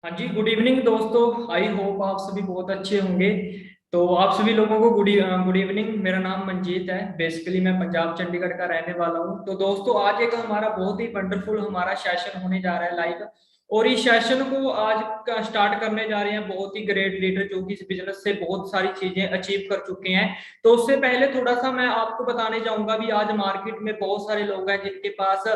हाँ जी, good evening दोस्तों। आई होप आप सभी बहुत अच्छे होंगे। तो आप सभी लोगों को गुड इवनिंग। मेरा नाम मंजीत है। बेसिकली मैं पंजाब चंडीगढ़ का रहने वाला हूँ। तो दोस्तों आज एक हमारा बहुत ही वंडरफुल हमारा सेशन होने जा रहा है लाइव। और इस सेशन को आज का स्टार्ट करने जा रहे हैं बहुत ही ग्रेट लीडर जो कि इस बिजनेस से बहुत सारी चीजें अचीव कर चुके हैं। तो उससे पहले थोड़ा सा मैं आपको बताने जाऊंगा भी आज मार्केट में बहुत सारे लोग हैं जिनके पास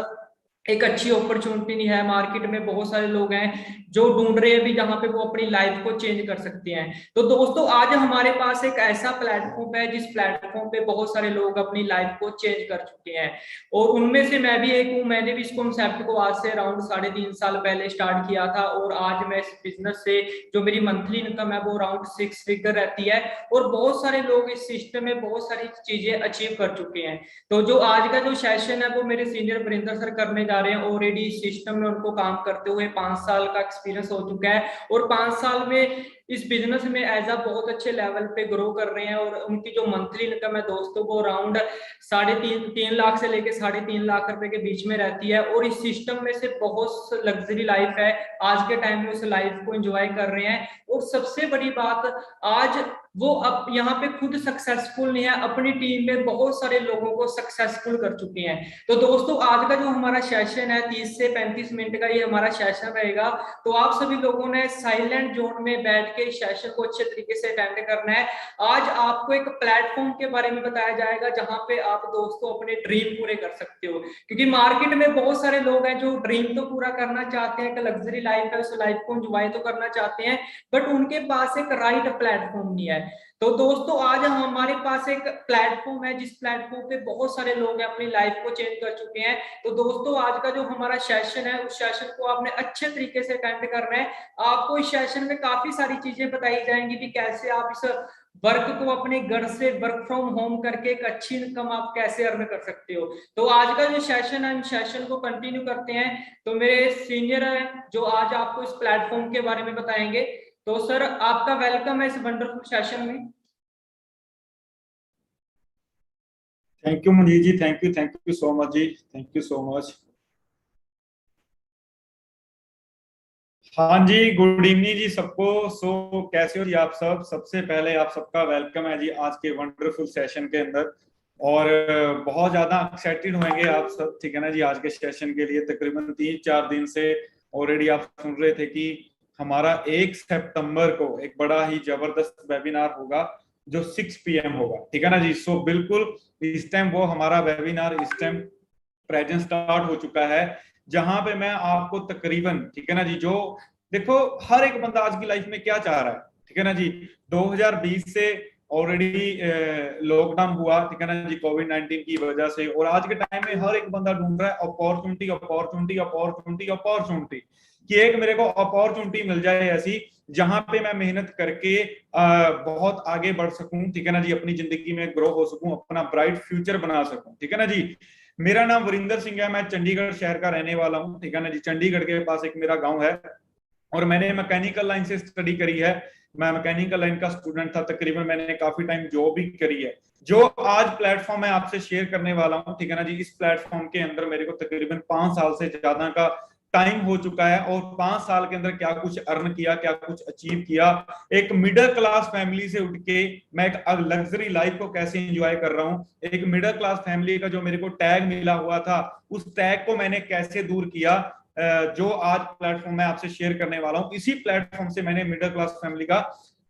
एक अच्छी अपॉर्चुनिटी नहीं है। मार्केट में बहुत सारे लोग हैं जो ढूंढ रहे हैं भी जहां पे वो अपनी लाइफ को चेंज कर सकते हैं। तो दोस्तों आज हमारे पास एक ऐसा प्लेटफॉर्म है जिस प्लेटफॉर्म पे बहुत सारे लोग अपनी लाइफ को चेंज कर चुके हैं। और उनमें से मैं भी एक हूँ। मैंने भी इस कॉन्सेप्ट को आज से अराउंड 3.5 साल पहले स्टार्ट किया था और आज मैं इस बिजनेस से जो मेरी मंथली इनकम है वो अराउंड 6 फिगर रहती है। और बहुत सारे लोग इस सिस्टम में बहुत सारी चीजें अचीव कर चुके हैं। तो जो आज का जो सेशन है वो मेरे सीनियर वरिंदर सर करने जा रहे हैं। ऑलरेडी इस सिस्टम में उनको काम करते हुए 5 साल का एक्सपीरियंस हो चुका है और 5 साल में इस बिजनेस में एज अ बहुत अच्छे लेवल पे ग्रो कर रहे हैं। और उनकी जो मंथली इनकम है दोस्तों वो अराउंड 3.5 लाख से लेके 3.5 लाख रुपए के बीच में रहती है। और इस सिस्टम में से बहुत लग्जरी लाइफ है। आज के टाइम में उस लाइफ को एंजॉय कर रहे हैं। और सबसे बड़ी बात, आज वो अब यहाँ पे खुद सक्सेसफुल नहीं है, अपनी टीम में बहुत सारे लोगों को सक्सेसफुल कर चुके हैं। तो दोस्तों आज का जो हमारा सेशन है 30 से 35 मिनट का ये हमारा सेशन रहेगा। तो आप सभी लोगों ने साइलेंट जोन में बैठ के सेशन को अच्छे तरीके से अटेंड करना है। आज आपको एक प्लेटफॉर्म के बारे में बताया जाएगा जहां पे आप दोस्तों अपने ड्रीम पूरे कर सकते हो। क्योंकि मार्केट में बहुत सारे लोग हैं जो ड्रीम तो पूरा करना चाहते हैं, कि लग्जरी लाइफ है उस लाइफ को एंजॉय तो करना चाहते हैं, बट उनके पास एक राइट प्लेटफॉर्म नहीं है। तो दोस्तों आज हमारे पास एक प्लेटफॉर्म है जिस प्लेटफॉर्म पे बहुत सारे लोग अपनी लाइफ को चेंज कर चुके हैं। तो दोस्तों आज का जो हमारा सेशन है उस सेशन को आपने अच्छे तरीके से अटेंड करना है। आपको इस सेशन में काफी सारी चीजें बताई जाएंगी कि कैसे आप इस वर्क को अपने घर से वर्क फ्रॉम होम करके एक अच्छी इनकम आप कैसे अर्न कर सकते हो। तो आज का जो सेशन है, सेशन को कंटिन्यू करते हैं। तो मेरे सीनियर है जो आज आपको इस प्लेटफॉर्म के बारे में बताएंगे। तो सर आपका वेलकम है इस वंडरफुल सेशन में। Thank you Manjeet ji. Thank you so much जी। Thank you so much. हाँ जी, गुड इवनिंग जी सबको। कैसे हो जी आप सब? सबसे पहले आप सबका वेलकम है जी आज के वंडरफुल सेशन के अंदर। और बहुत ज्यादा एक्साइटेड होंगे आप सब, ठीक है ना जी, आज के सेशन के लिए। तकरीबन 3-4 दिन से ऑलरेडी आप सुन रहे थे कि हमारा 1 सितंबर को एक बड़ा ही जबरदस्त वेबिनार होगा जो 6 PM होगा, ठीक है ना जी। बिल्कुल इस टाइम वो हमारा वेबिनार इस टाइम प्रेजेंट स्टार्ट हो चुका है, जहां पे मैं आपको तकरीबन, ठीक है ना जी, जो देखो हर एक बंदा आज की लाइफ में क्या चाह रहा है, ठीक है ना जी। 2020 से ऑलरेडी लॉकडाउन हुआ, ठीक है ना जी, कोविड-19 की वजह से। और आज के टाइम में हर एक बंदा ढूंढ रहा है अपॉर्चुनिटी अपॉर्चुनिटी अपॉर्चुनिटी अपॉर्चुनिटी, कि एक मेरे को अपॉर्चुनिटी मिल जाए ऐसी जहां पे मैं मेहनत करके बहुत आगे बढ़ सकूं, ठीक है ना जी, अपनी जिंदगी में ग्रो हो सकूं, अपना ब्राइट फ्यूचर बना सकूं, ठीक है ना जी। मेरा नाम वरिंदर सिंह है, मैं चंडीगढ़ शहर का रहने वाला हूँ, ठीक है ना जी। चंडीगढ़ के पास एक मेरा गांव है और मैंने मैकेनिकल लाइन से स्टडी करी है। मैं मैकेनिकल लाइन का स्टूडेंट था, तकरीबन मैंने काफी टाइम जॉब भी करी है। जो आज प्लेटफॉर्म मैं आपसे शेयर करने वाला हूँ, ठीक है ना जी, इस प्लेटफॉर्म के अंदर मेरे को तकरीबन 5 साल से ज्यादा का टाइम हो चुका है। और 5 साल के अंदर क्या कुछ अर्न किया, क्या कुछ अचीव किया, एक मिडिल क्लास फैमिली से उठ के मैं एक लग्जरी लाइफ को कैसे एंजॉय कर रहा हूँ, एक मिडिल क्लास फैमिली का जो मेरे को टैग मिला हुआ था उस टैग को मैंने कैसे दूर किया, जो आज प्लेटफॉर्म मैं आपसे शेयर करने वाला हूं। इसी प्लेटफॉर्म से मैंने मिडिल क्लास फैमिली का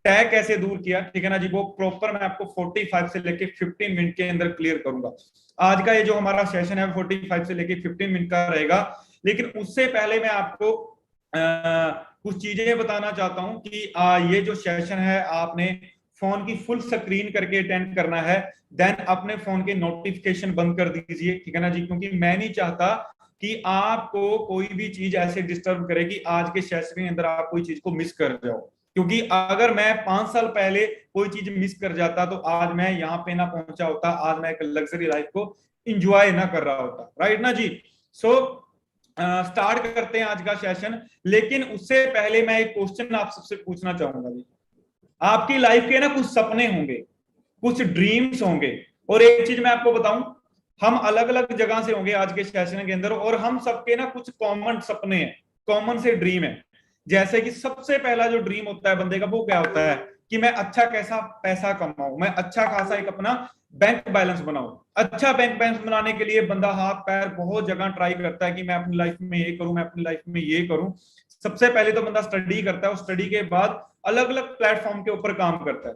टैग कैसे दूर किया, ठीक है ना जी, वो प्रॉपर मैं आपको 45 से लेके 15 मिनट के अंदर क्लियर करूंगा। आज का ये जो हमारा सेशन है 45 से लेके 15 मिनट का रहेगा। लेकिन उससे पहले मैं आपको कुछ चीजें बताना चाहता हूं कि ये जो सेशन है आपने फोन की फुल स्क्रीन करके अटेंड करना है। देन अपने फोन के नोटिफिकेशन बंद कर दीजिए, ठीक है ना जी, क्योंकि मैं नहीं चाहता कि आपको कोई भी चीज ऐसे डिस्टर्ब करे कि आज के सेशन के अंदर आप कोई चीज को मिस कर जाओ। क्योंकि अगर मैं 5 साल पहले कोई चीज मिस कर जाता तो आज मैं यहाँ पे ना पहुंचा होता, आज मैं एक लग्जरी लाइफ को इंजॉय ना कर रहा होता, राइट ना जी। सो स्टार्ट करते हैं आज का सेशन। लेकिन उससे पहले मैं एक क्वेश्चन आप सबसे पूछना चाहूंगा जी। आपकी लाइफ के ना कुछ सपने होंगे, कुछ ड्रीम्स होंगे। और एक चीज मैं आपको बताऊं, हम अलग अलग जगह से होंगे आज के सेशन के अंदर, और हम सबके ना कुछ कॉमन सपने हैं, कॉमन से ड्रीम है। जैसे कि सबसे पहला जो ड्रीम होता है बंदे का वो क्या होता है कि मैं अच्छा कैसा पैसा कमाऊं, मैं अच्छा खासा एक अपना बैंक बैलेंस बनाऊं। अच्छा बैंक बैलेंस बनाने के लिए बंदा हाथ पैर बहुत जगह ट्राई करता है कि मैं अपनी लाइफ में ये करूं, मैं अपनी लाइफ में ये करूं। सबसे पहले तो बंदा स्टडी करता है, और स्टडी के बाद अलग अलग प्लेटफॉर्म के ऊपर काम करता है,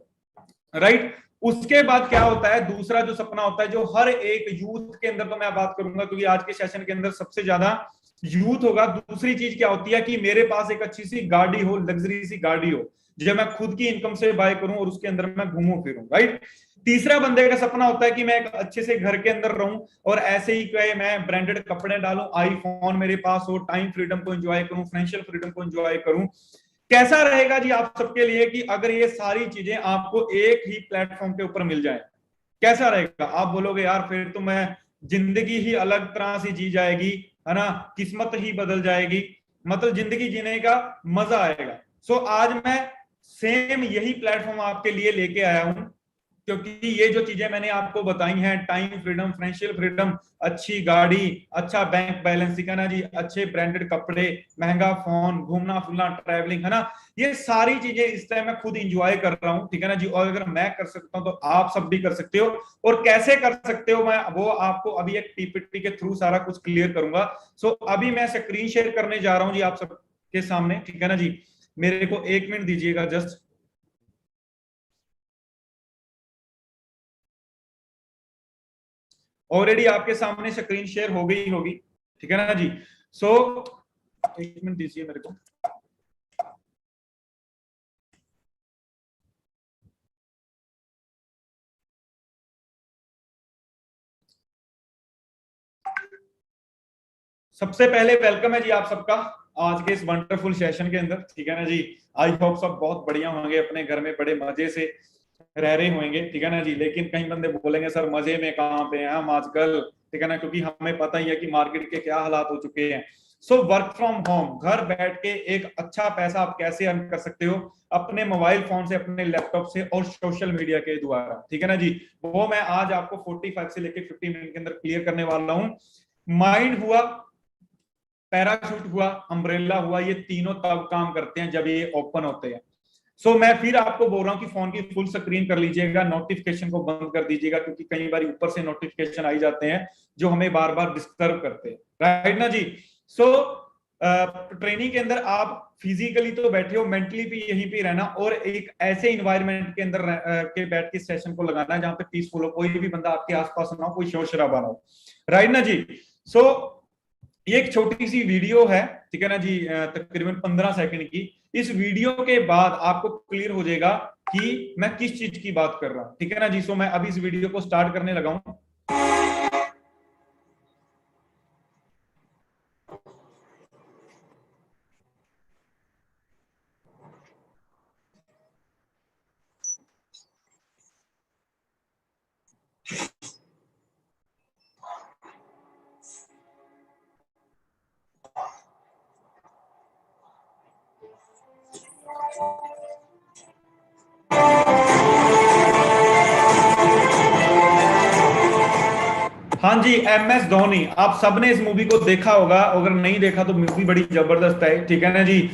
राइट। उसके बाद क्या होता है, दूसरा जो सपना होता है जो हर एक यूथ के अंदर, तो मैं बात करूंगा क्योंकि आज के सेशन के अंदर सबसे ज्यादा यूथ होगा। दूसरी चीज क्या होती है कि मेरे पास एक अच्छी सी गाड़ी हो, लग्जरी सी गाड़ी हो, जो मैं खुद की इनकम से बाय करूं और उसके अंदर मैं घूमूं फिरूं, राइट। तीसरा बंदे का सपना होता है कि मैं एक अच्छे से घर के अंदर रहूं और ऐसे ही कहे मैं ब्रांडेड कपड़े डालूं, आईफोन मेरे पास हो, टाइम फ्रीडम को एंजॉय करूं, फाइनेंशियल फ्रीडम को एंजॉय करूं। कैसा रहेगा जी आप सबके लिए कि अगर ये सारी चीजें आपको एक ही प्लेटफॉर्म के ऊपर मिल जाए, कैसा रहेगा? आप बोलोगे यार फिर तो मैं जिंदगी ही अलग तरह से जी जाएगी, है ना, किस्मत ही बदल जाएगी, मतलब जिंदगी जीने का मजा आएगा। सो आज मैं सेम यही प्लेटफॉर्म आपके लिए लेके आया हूं, क्योंकि ये जो चीजें मैंने आपको बताई हैं, टाइम फ्रीडम, फाइनेंशियल फ्रीडम, अच्छी गाड़ी, अच्छा बैंक बैलेंस, ठीक है ना जी, अच्छे ब्रांडेड कपड़े, महंगा फोन, घूमना फिरना, ट्रैवलिंग, है ना, ये सारी चीजें इस टाइम मैं खुद इंजॉय कर रहा हूं, ठीक है ना जी। और अगर मैं कर सकता हूं तो आप सब भी कर सकते हो। और कैसे कर सकते हो, मैं वो आपको अभी एक पीपीटी के थ्रू सारा कुछ क्लियर करूंगा। सो अभी मैं स्क्रीन शेयर करने जा रहा हूं जी आप सबके सामने, ठीक है ना जी। मेरे को 1 मिनट दीजिएगा जस्ट। ऑलरेडी आपके सामने स्क्रीन शेयर हो गई होगी, ठीक है ना जी। सो 1 मिनट दीजिए मेरे को। सबसे पहले वेलकम है जी आप सबका आज के इस वंडरफुल सेशन के अंदर, ठीक है ना जी। आई होप सब बहुत बढ़िया होंगे, अपने घर में बड़े मजे से रह रहे होंगे, ठीक है ना जी। लेकिन कई बंदे बोलेंगे सर मजे में कहाँ पे हैं हम आजकल, ठीक है ना, क्योंकि हमें पता ही है कि मार्केट के क्या हालात हो चुके हैं। सो वर्क फ्रॉम होम, घर बैठ के एक अच्छा पैसा आप कैसे अर्न कर सकते हो अपने मोबाइल फोन से, अपने लैपटॉप से और सोशल मीडिया के द्वारा, ठीक है ना जी। वो मैं आज आपको 45 से लेकर 50 मिनट के अंदर क्लियर करने वाला हूँ। माइंड हुआ, पैराशूट हुआ, अम्ब्रेला हुआ, ये तीनों तब काम करते हैं जब ये ओपन होते हैं। सो मैं फिर आपको बोल रहा हूँ कि फोन की फुल स्क्रीन कर लीजिएगा, नोटिफिकेशन को बंद कर दीजिएगा, क्योंकि कई बार ऊपर से नोटिफिकेशन आई जाते हैं जो हमें बार बार डिस्टर्ब करते हैं, राइट ना जी। सो ट्रेनिंग के अंदर आप फिजिकली तो बैठे हो, मेंटली भी यहीं पे रहना, और एक ऐसे इन्वायरमेंट के अंदर के बैठ के सेशन को लगाना है जहां पे पीसफुल हो, कोई भी बंदा आपके आसपास ना हो, कोई शोर शराबा ना हो, राइट ना जी। सो ये एक छोटी सी वीडियो है, ठीक है ना जी, तकरीबन 15 सेकंड की। इस वीडियो के बाद आपको क्लियर हो जाएगा कि मैं किस चीज की बात कर रहा हूं, ठीक है ना जी। सो मैं अभी इस वीडियो को स्टार्ट करने लगा हूं। हाँ जी, एम एस धोनी, आप सबने इस मूवी को देखा होगा, अगर नहीं देखा तो मूवी बड़ी जबरदस्त है, ठीक है ना जी।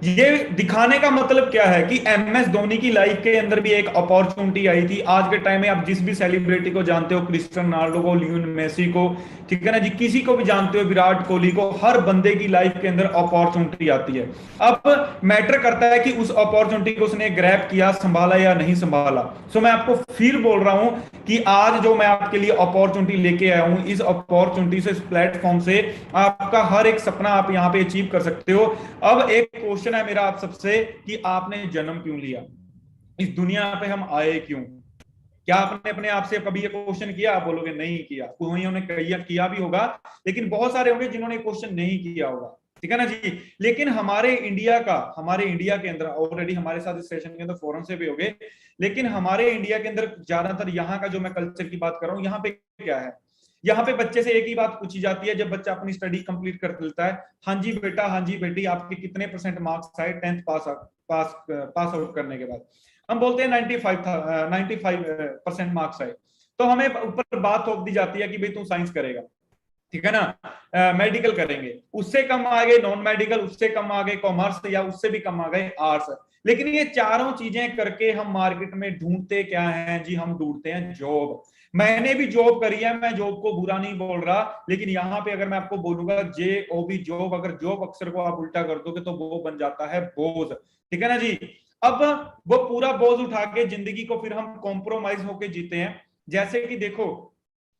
ये दिखाने का मतलब क्या है कि एम एस धोनी की लाइफ के अंदर भी एक अपॉर्चुनिटी आई थी। आज के टाइम में आप जिस भी सेलिब्रिटी को जानते हो, क्रिस्टियानो रोनाल्डो को, लियोनेल मेसी को, ठीक है ना जी, किसी को भी जानते हो, विराट कोहली को, हर बंदे की लाइफ के अंदर अपॉर्चुनिटी आती है। अब मैटर करता है कि उस अपॉर्चुनिटी को उसने ग्रैब किया, संभाला या नहीं संभाला। सो मैं आपको फिर बोल रहा हूं कि आज जो मैं आपके लिए अपॉर्चुनिटी लेके आया हूं, इस अपॉर्चुनिटी से, इस प्लेटफॉर्म से आपका हर एक सपना आप यहां पे अचीव कर सकते हो। अब एक क्वेश्चन है मेरा आप सबसे कि आपने जन्म क्यों लिया, इस दुनिया पे हम आए क्यों? क्या आपने अपने आप से कभी ये क्वेश्चन किया? आप बोलोगे नहीं किया। कोई ने किया भी होगा, लेकिन बहुत सारे होंगे जिन्होंने क्वेश्चन नहीं किया होगा, ठीक है ना जी। लेकिन हमारे इंडिया के अंदर ऑलरेडी हमारे साथ इस सेशन के अंदर फॉरन से भी हो गए, लेकिन हमारे इंडिया के अंदर ज्यादातर यहाँ का जो मैं कल्चर की बात कर रहा हूँ, यहाँ पे क्या है, यहाँ पे बच्चे से एक ही बात पूछी जाती है जब बच्चा अपनी स्टडी कंप्लीट कर लेता है, हाँ जी बेटा, हाँ जी बेटी, आपके कितने परसेंट मार्क्स आए 10th पास आउट करने के बाद? हम बोलते हैं 95% मार्क्स आए। तो हमें ऊपर बात थोप दी जाती है कि भाई तू साइंस करेगा, ठीक है ना, मेडिकल करेंगे, उससे कम आ गए नॉन मेडिकल, उससे कम आ गए कॉमर्स, या उससे भी कम आ गए आर्ट्स। लेकिन ये चारों चीजें करके हम मार्केट में ढूंढते क्या हैं जी, हम ढूंढते हैं जॉब। मैंने भी जॉब करी है, मैं जॉब को बुरा नहीं बोल रहा, लेकिन यहाँ पे अगर मैं आपको बोलूंगा JOB जॉब, अगर जॉब अक्षर को आप उल्टा कर दोगे तो वो बन जाता है बोझ। ठीक है ना जी। अब वो पूरा बोझ उठा के जिंदगी को फिर हम कॉम्प्रोमाइज होके जीते हैं। जैसे कि देखो,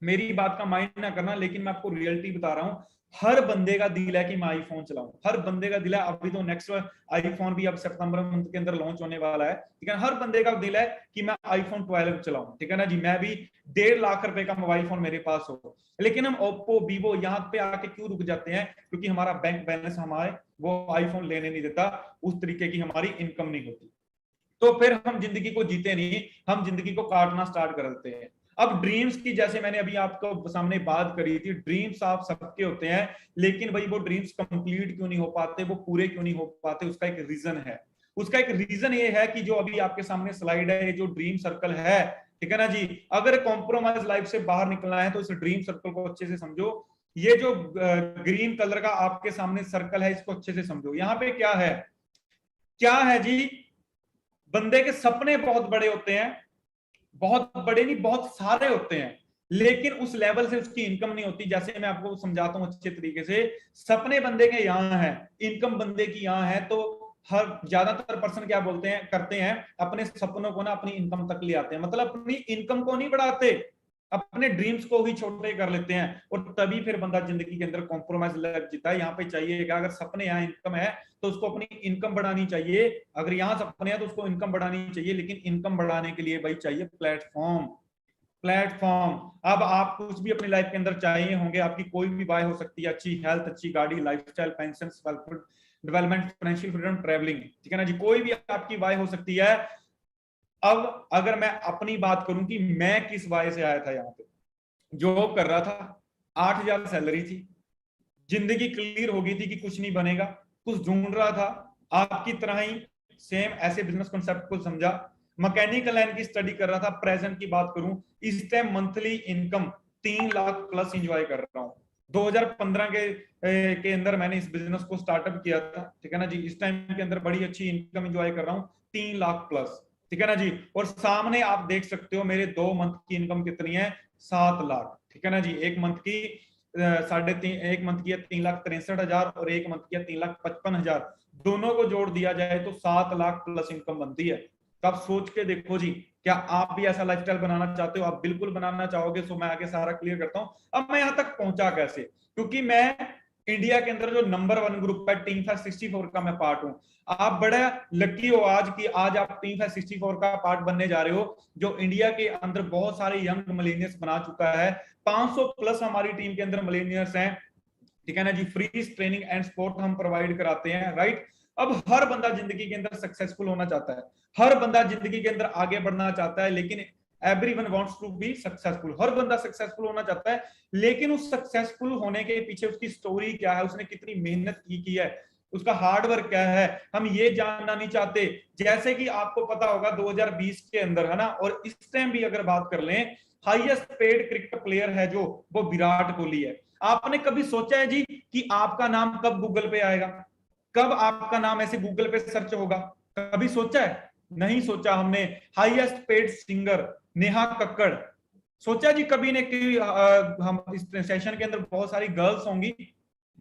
मेरी बात का माइंड ना करना, लेकिन मैं आपको रियलिटी बता रहा हूं, हर बंदे का दिल है कि मैं आईफोन चलाऊं, हर बंदे का दिल है। अभी तो नेक्स्ट आईफोन भी अब सितंबर मंथ के अंदर लॉन्च होने वाला है, ठीक है। हर बंदे का दिल है कि मैं आईफोन 12 चलाऊं, ठीक है ना जी। मैं भी 1.5 लाख रुपए का मोबाइल फोन मेरे पास हो, लेकिन हम ओप्पो वीवो यहाँ पे आके क्यों रुक जाते हैं? क्योंकि हमारा बैंक बैलेंस हमारे वो आईफोन लेने नहीं देता, उस तरीके की हमारी इनकम नहीं होती। तो फिर हम जिंदगी को जीते नहीं, हम जिंदगी को काटना स्टार्ट कर देते हैं। अब ड्रीम्स की, जैसे मैंने अभी आपको सामने बात करी थी, ड्रीम्स आप सबके होते हैं, लेकिन भाई वो ड्रीम्स कंप्लीट क्यों नहीं हो पाते, वो पूरे क्यों नहीं हो पाते? उसका एक रीजन है। उसका एक रीजन ये है कि जो अभी आपके सामने स्लाइड है, ये जो ड्रीम सर्कल है, ठीक है ना जी। अगर कॉम्प्रोमाइज लाइफ से बाहर निकलना है तो इस ड्रीम सर्कल को अच्छे से समझो। ये जो ग्रीन कलर का आपके सामने सर्कल है, इसको अच्छे से समझो। यहाँ पे क्या है, क्या है जी? बंदे के सपने बहुत बड़े होते हैं, बहुत बड़े नहीं, बहुत सारे होते हैं, लेकिन उस लेवल से उसकी इनकम नहीं होती। जैसे मैं आपको समझाता हूं अच्छे तरीके से, सपने बंदे के यहाँ है, इनकम बंदे की यहाँ है। तो हर ज्यादातर पर्सन क्या बोलते हैं, करते हैं, अपने सपनों को ना अपनी इनकम तक ले आते हैं, मतलब अपनी इनकम को नहीं बढ़ाते, अपने ड्रीम्स को ही छोटे कर लेते हैं। और तभी फिर बंदा जिंदगी के अंदर कॉम्प्रोमाइज लग जाता है। यहाँ पे चाहिए कि अगर सपने यहाँ इनकम है तो उसको अपनी इनकम बढ़ानी चाहिए, अगर यहाँ सपने हैं तो उसको इनकम बढ़ानी चाहिए, लेकिन इनकम बढ़ाने के लिए भाई चाहिए प्लेटफॉर्म। प्लेटफॉर्म। अब आप कुछ भी अपनी लाइफ के अंदर चाहिए होंगे, आपकी कोई भी वाई हो सकती है, अच्छी हेल्थ, अच्छी गाड़ी, lifestyle, pension, development, financial freedom, travelling, ठीक है ना जी। कोई भी आपकी वाई हो सकती है। अब अगर मैं अपनी बात करूं कि मैं किस वाई से आया था, यहाँ पे जॉब कर रहा था, 8,000 सैलरी थी, जिंदगी क्लियर हो गई थी कि कुछ नहीं बनेगा, कुछ ढूंढ रहा था, आपकी तरह ही सेम ऐसे बिजनेस कॉन्सेप्ट को समझा, मैकेनिकल लाइन की स्टडी कर रहा था। प्रेजेंट की बात करूं, इस time monthly income 3 lakh plus enjoy कर रहा हूं। 2015 के अंदर मैंने इस बिजनेस को स्टार्टअप किया था, ठीक है ना जी। इस टाइम के अंदर बड़ी अच्छी इनकम इंजॉय कर रहा हूं, 3 लाख प्लस, ठीक है ना जी। और सामने आप देख सकते हो मेरे 2 मंथ की इनकम कितनी है, 7 लाख, ठीक है ना जी। एक मंथ की एक मंथ की है 3,63,000 और एक मंथ की है 3,55,000, दोनों को जोड़ दिया जाए तो 7 लाख प्लस इनकम बनती है। तो आप सोच के देखो जी, क्या आप भी ऐसा लाइफस्टाइल बनाना चाहते हो? आप बिल्कुल बनाना चाहोगे, तो मैं आगे सारा क्लियर करता हूं। अब मैं यहां तक पहुंचा कैसे? क्योंकि मैं इंडिया के अंदर जो नंबर 1 ग्रुप है टीम 564 का मैं पार्ट हूं। आप बड़ा लकी हो आज की आज आप टीम 564 का पार्ट बनने जा रहे हो, जो इंडिया के अंदर बहुत सारे यंग मिलेनियर्स बना चुका है। 500 प्लस हमारी टीम के अंदर मिलेनियर्स हैं, ठीक है ना जी। फ्री ट्रेनिंग एंड सपोर्ट हम प्रोवाइड कराते हैं, राइट। अब हर बंदा जिंदगी के अंदर सक्सेसफुल होना चाहता है, हर बंदा जिंदगी के अंदर आगे बढ़ना चाहता है, लेकिन everyone wants to be successful. हर बंदा सक्सेसफुल होना चाहता है, लेकिन उस सक्सेसफुल होने के पीछे उसकी स्टोरी क्या है, उसने कितनी मेहनत की है, उसका हार्डवर्क क्या है, हम ये जानना नहीं चाहते। जैसे कि आपको पता होगा 2020 के अंदर, है ना, और इस टाइम भी अगर बात कर लें, हाईएस्ट पेड क्रिकेट प्लेयर है जो, वो विराट कोहली है। आपने कभी सोचा है जी कि आपका नाम कब गूगल पे आएगा, कब आपका नाम ऐसे गूगल पे सर्च होगा? कभी सोचा है? नहीं सोचा हमने। Highest paid singer Neha Kakkar, सोचा जी कभी ने कि हम इस सेशन के अंदर बहुत सारी गर्ल्स होंगी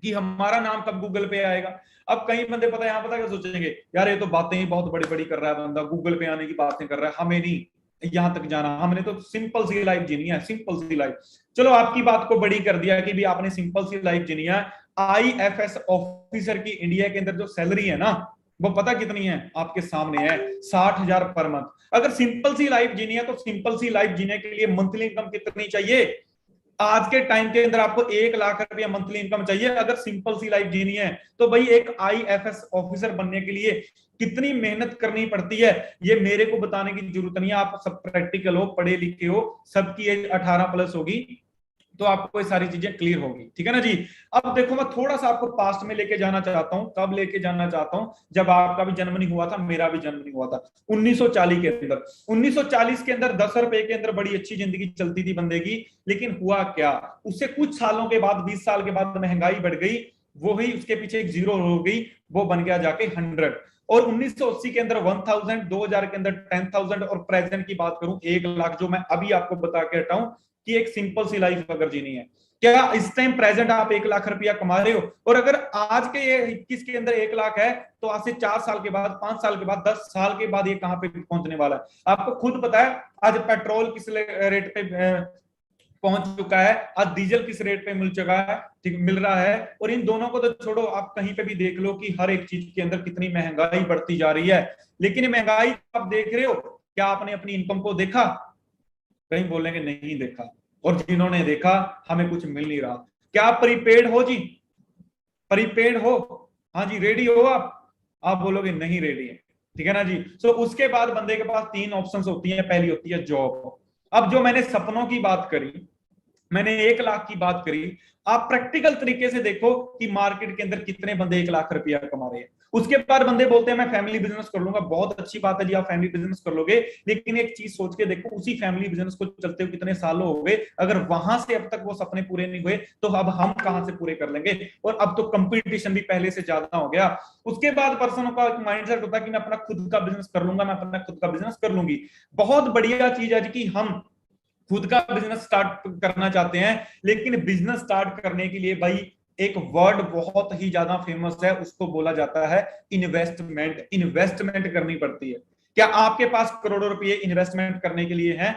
कि हमारा नाम कब गूगल पे आएगा? अब कई बंदे पता है यहाँ पता क्या सोचेंगे, यार ये तो बातें ही बहुत बड़ी बड़ी कर रहा है बंदा, गूगल पे आने की बातें कर रहा है, हमें नहीं यहां तक जाना, हमने तो सिंपल सी लाइफ जीनी है, सिंपल सी लाइफ। चलो आपकी बात को बड़ी कर दिया कि भी आपने सिंपल सी लाइफ जीनी है। IFS ऑफिसर की इंडिया के अंदर जो सैलरी है ना, वो पता कितनी है? आपके सामने है, 60,000 पर मंथ। अगर सिंपल सी लाइफ जीनी है तो सिंपल सी लाइफ जीने के लिए मंथली इनकम कितनी चाहिए? आज के टाइम के अंदर आपको 1 लाख रुपया मंथली इनकम चाहिए अगर सिंपल सी लाइफ जीनी है। तो भाई एक IFS ऑफिसर बनने के लिए कितनी मेहनत करनी पड़ती है, ये मेरे को बताने की जरूरत नहीं है। आप सब प्रैक्टिकल हो, पढ़े लिखे हो, सबकी एज 18 प्लस होगी, तो आपको ये सारी चीजें क्लियर होगी, ठीक है ना जी। अब देखो मैं थोड़ा सा आपको पास्ट में लेके जाना चाहता हूं, कब लेके जाना चाहता हूं, जब आपका भी जन्म नहीं हुआ था, मेरा भी जन्म नहीं हुआ था, 1940 के अंदर। 1940 के अंदर 10 रुपए के अंदर बड़ी अच्छी जिंदगी चलती थी बंदे की। लेकिन हुआ क्या, उससे कुछ सालों के बाद, 20 साल के बाद महंगाई बढ़ गई, वो ही उसके पीछे एक जीरो हो गई, वो बन गया जाके 100। और 1980 के अंदर 1000, 2000 के अंदर 10,000, और प्रेजेंट की बात करूं 1 लाख, जो मैं अभी आपको बता के हटाऊं कि एक सिंपल सी लाइफ अगर जीनी है, क्या इस टाइम प्रेजेंट आप 1 लाख रुपया कमा रहे हो? और अगर आज के ये 21 के अंदर 1 लाख है, तो आज से 4 साल के बाद, 5 साल के बाद, 10 साल के बाद ये कहां पे पहुंचने वाला है? आपको खुद पता है आज पेट्रोल किस रेट पे पहुंच चुका है, आज डीजल किस रेट पे मिल चुका है, ठीक मिल रहा है। और इन दोनों को तो छोड़ो, आप कहीं पे भी देख लो कि हर एक चीज के अंदर कितनी महंगाई बढ़ती जा रही है। लेकिन महंगाई आप देख रहे हो, क्या आपने अपनी इनकम को देखा? कहीं बोलेंगे नहीं देखा। और जिन्होंने देखा, हमें कुछ मिल नहीं रहा। क्या आप प्रीपेड हो जी? प्रीपेड हो? हाँ जी, रेडी हो आप बोलोगे नहीं रेडी है, ठीक है ना जी। सो उसके बाद बंदे के पास 3 ऑप्शंस होती हैं। पहली होती है जॉब। अब जो मैंने सपनों की बात करी, मैंने 1 लाख की बात करी, आप प्रैक्टिकल तरीके से देखो कि मार्केट के अंदर कितने बंदे 1 लाख रुपया कमा रहे हैं। उसके बाद बंदे बोलते हैं मैं फैमिली बिजनेस कर लूंगा। बहुत अच्छी बात है जी, आप फैमिली बिजनेस कर लोगे, लेकिन एक चीज सोच के देखो, उसी फैमिली बिजनेस को चलते हुए कितने सालों हो गए, अगर वहां से अब तक वो सपने पूरे नहीं हुए, तो अब हम कहां से पूरे कर लेंगे? और अब तो कंपटीशन भी पहले से ज्यादा हो गया। उसके बाद पर्सन का एक माइंडसेट होता है कि मैं अपना खुद का बिजनेस कर लूंगा, मैं अपना खुद का बिजनेस कर लूंगी। बहुत बढ़िया चीज है कि हम खुद का बिजनेस स्टार्ट करना चाहते हैं, लेकिन बिजनेस स्टार्ट करने के लिए भाई एक वर्ड बहुत ही ज्यादा फेमस है, उसको बोला जाता है इन्वेस्टमेंट। इन्वेस्टमेंट करनी पड़ती है। क्या आपके पास करोड़ों रुपए इन्वेस्टमेंट करने के लिए हैं?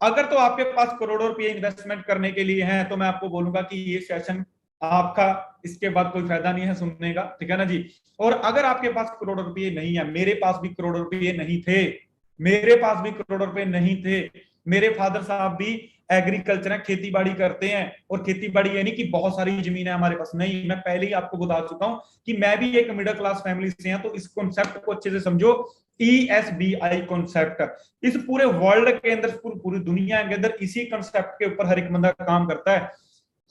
अगर तो आपके पास करोड़ों रुपए इन्वेस्टमेंट करने के लिए हैं, तो मैं आपको बोलूंगा कि ये सेशन आपका, इसके बाद कोई फायदा नहीं है सुनने का, ठीक है ना जी। और अगर आपके पास करोड़ों रुपए नहीं है, मेरे पास भी करोड़ों रुपए नहीं थे, मेरे पास भी करोड़ों रुपए नहीं थे। मेरे फादर साहब भी एग्रीकल्चर है, खेती बाड़ी करते हैं। और खेती बाड़ी ये नहीं कि बहुत सारी जमीन है हमारे पास, नहीं, मैं पहले ही आपको बता चुका हूं कि मैं भी एक मिडिल क्लास फैमिली से हूं। तो इस कॉन्सेप्ट को अच्छे से समझो, ESBI कॉन्सेप्ट। इस पूरे वर्ल्ड के अंदर, पूरी दुनिया के अंदर इसी कॉन्सेप्ट के ऊपर हर एक बंदा काम करता है।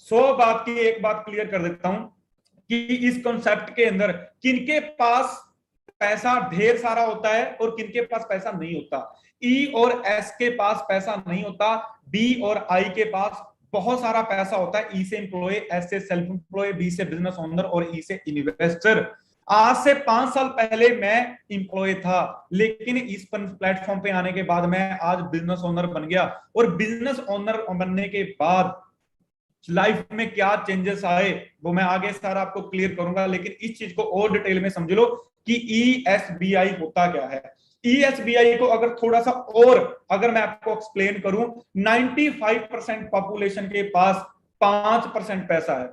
100 बात की एक बात क्लियर कर देता हूं कि इस कॉन्सेप्ट के अंदर किनके पास पैसा ढेर सारा होता है और किनके पास पैसा नहीं होता। ई और एस के पास पैसा नहीं होता, बी और आई के पास बहुत सारा पैसा होता है। ई से एम्प्लॉय, एस से सेल्फ एम्प्लॉय, बी से बिजनेस ओनर और ई से इन्वेस्टर। आज से 5 साल पहले मैं एम्प्लॉय था, लेकिन इस प्लेटफॉर्म पे आने के बाद मैं आज बिजनेस ओनर बन गया। और बिजनेस ओनर बनने के बाद लाइफ में क्या चेंजेस आए, वो मैं आगे सारा आपको क्लियर करूंगा। लेकिन इस चीज को और डिटेल में समझ लो कि ESBI होता क्या है। ESBI को अगर थोड़ा सा और अगर मैं आपको एक्सप्लेन करूं, 95% पॉपुलेशन के पास 5% पैसा है।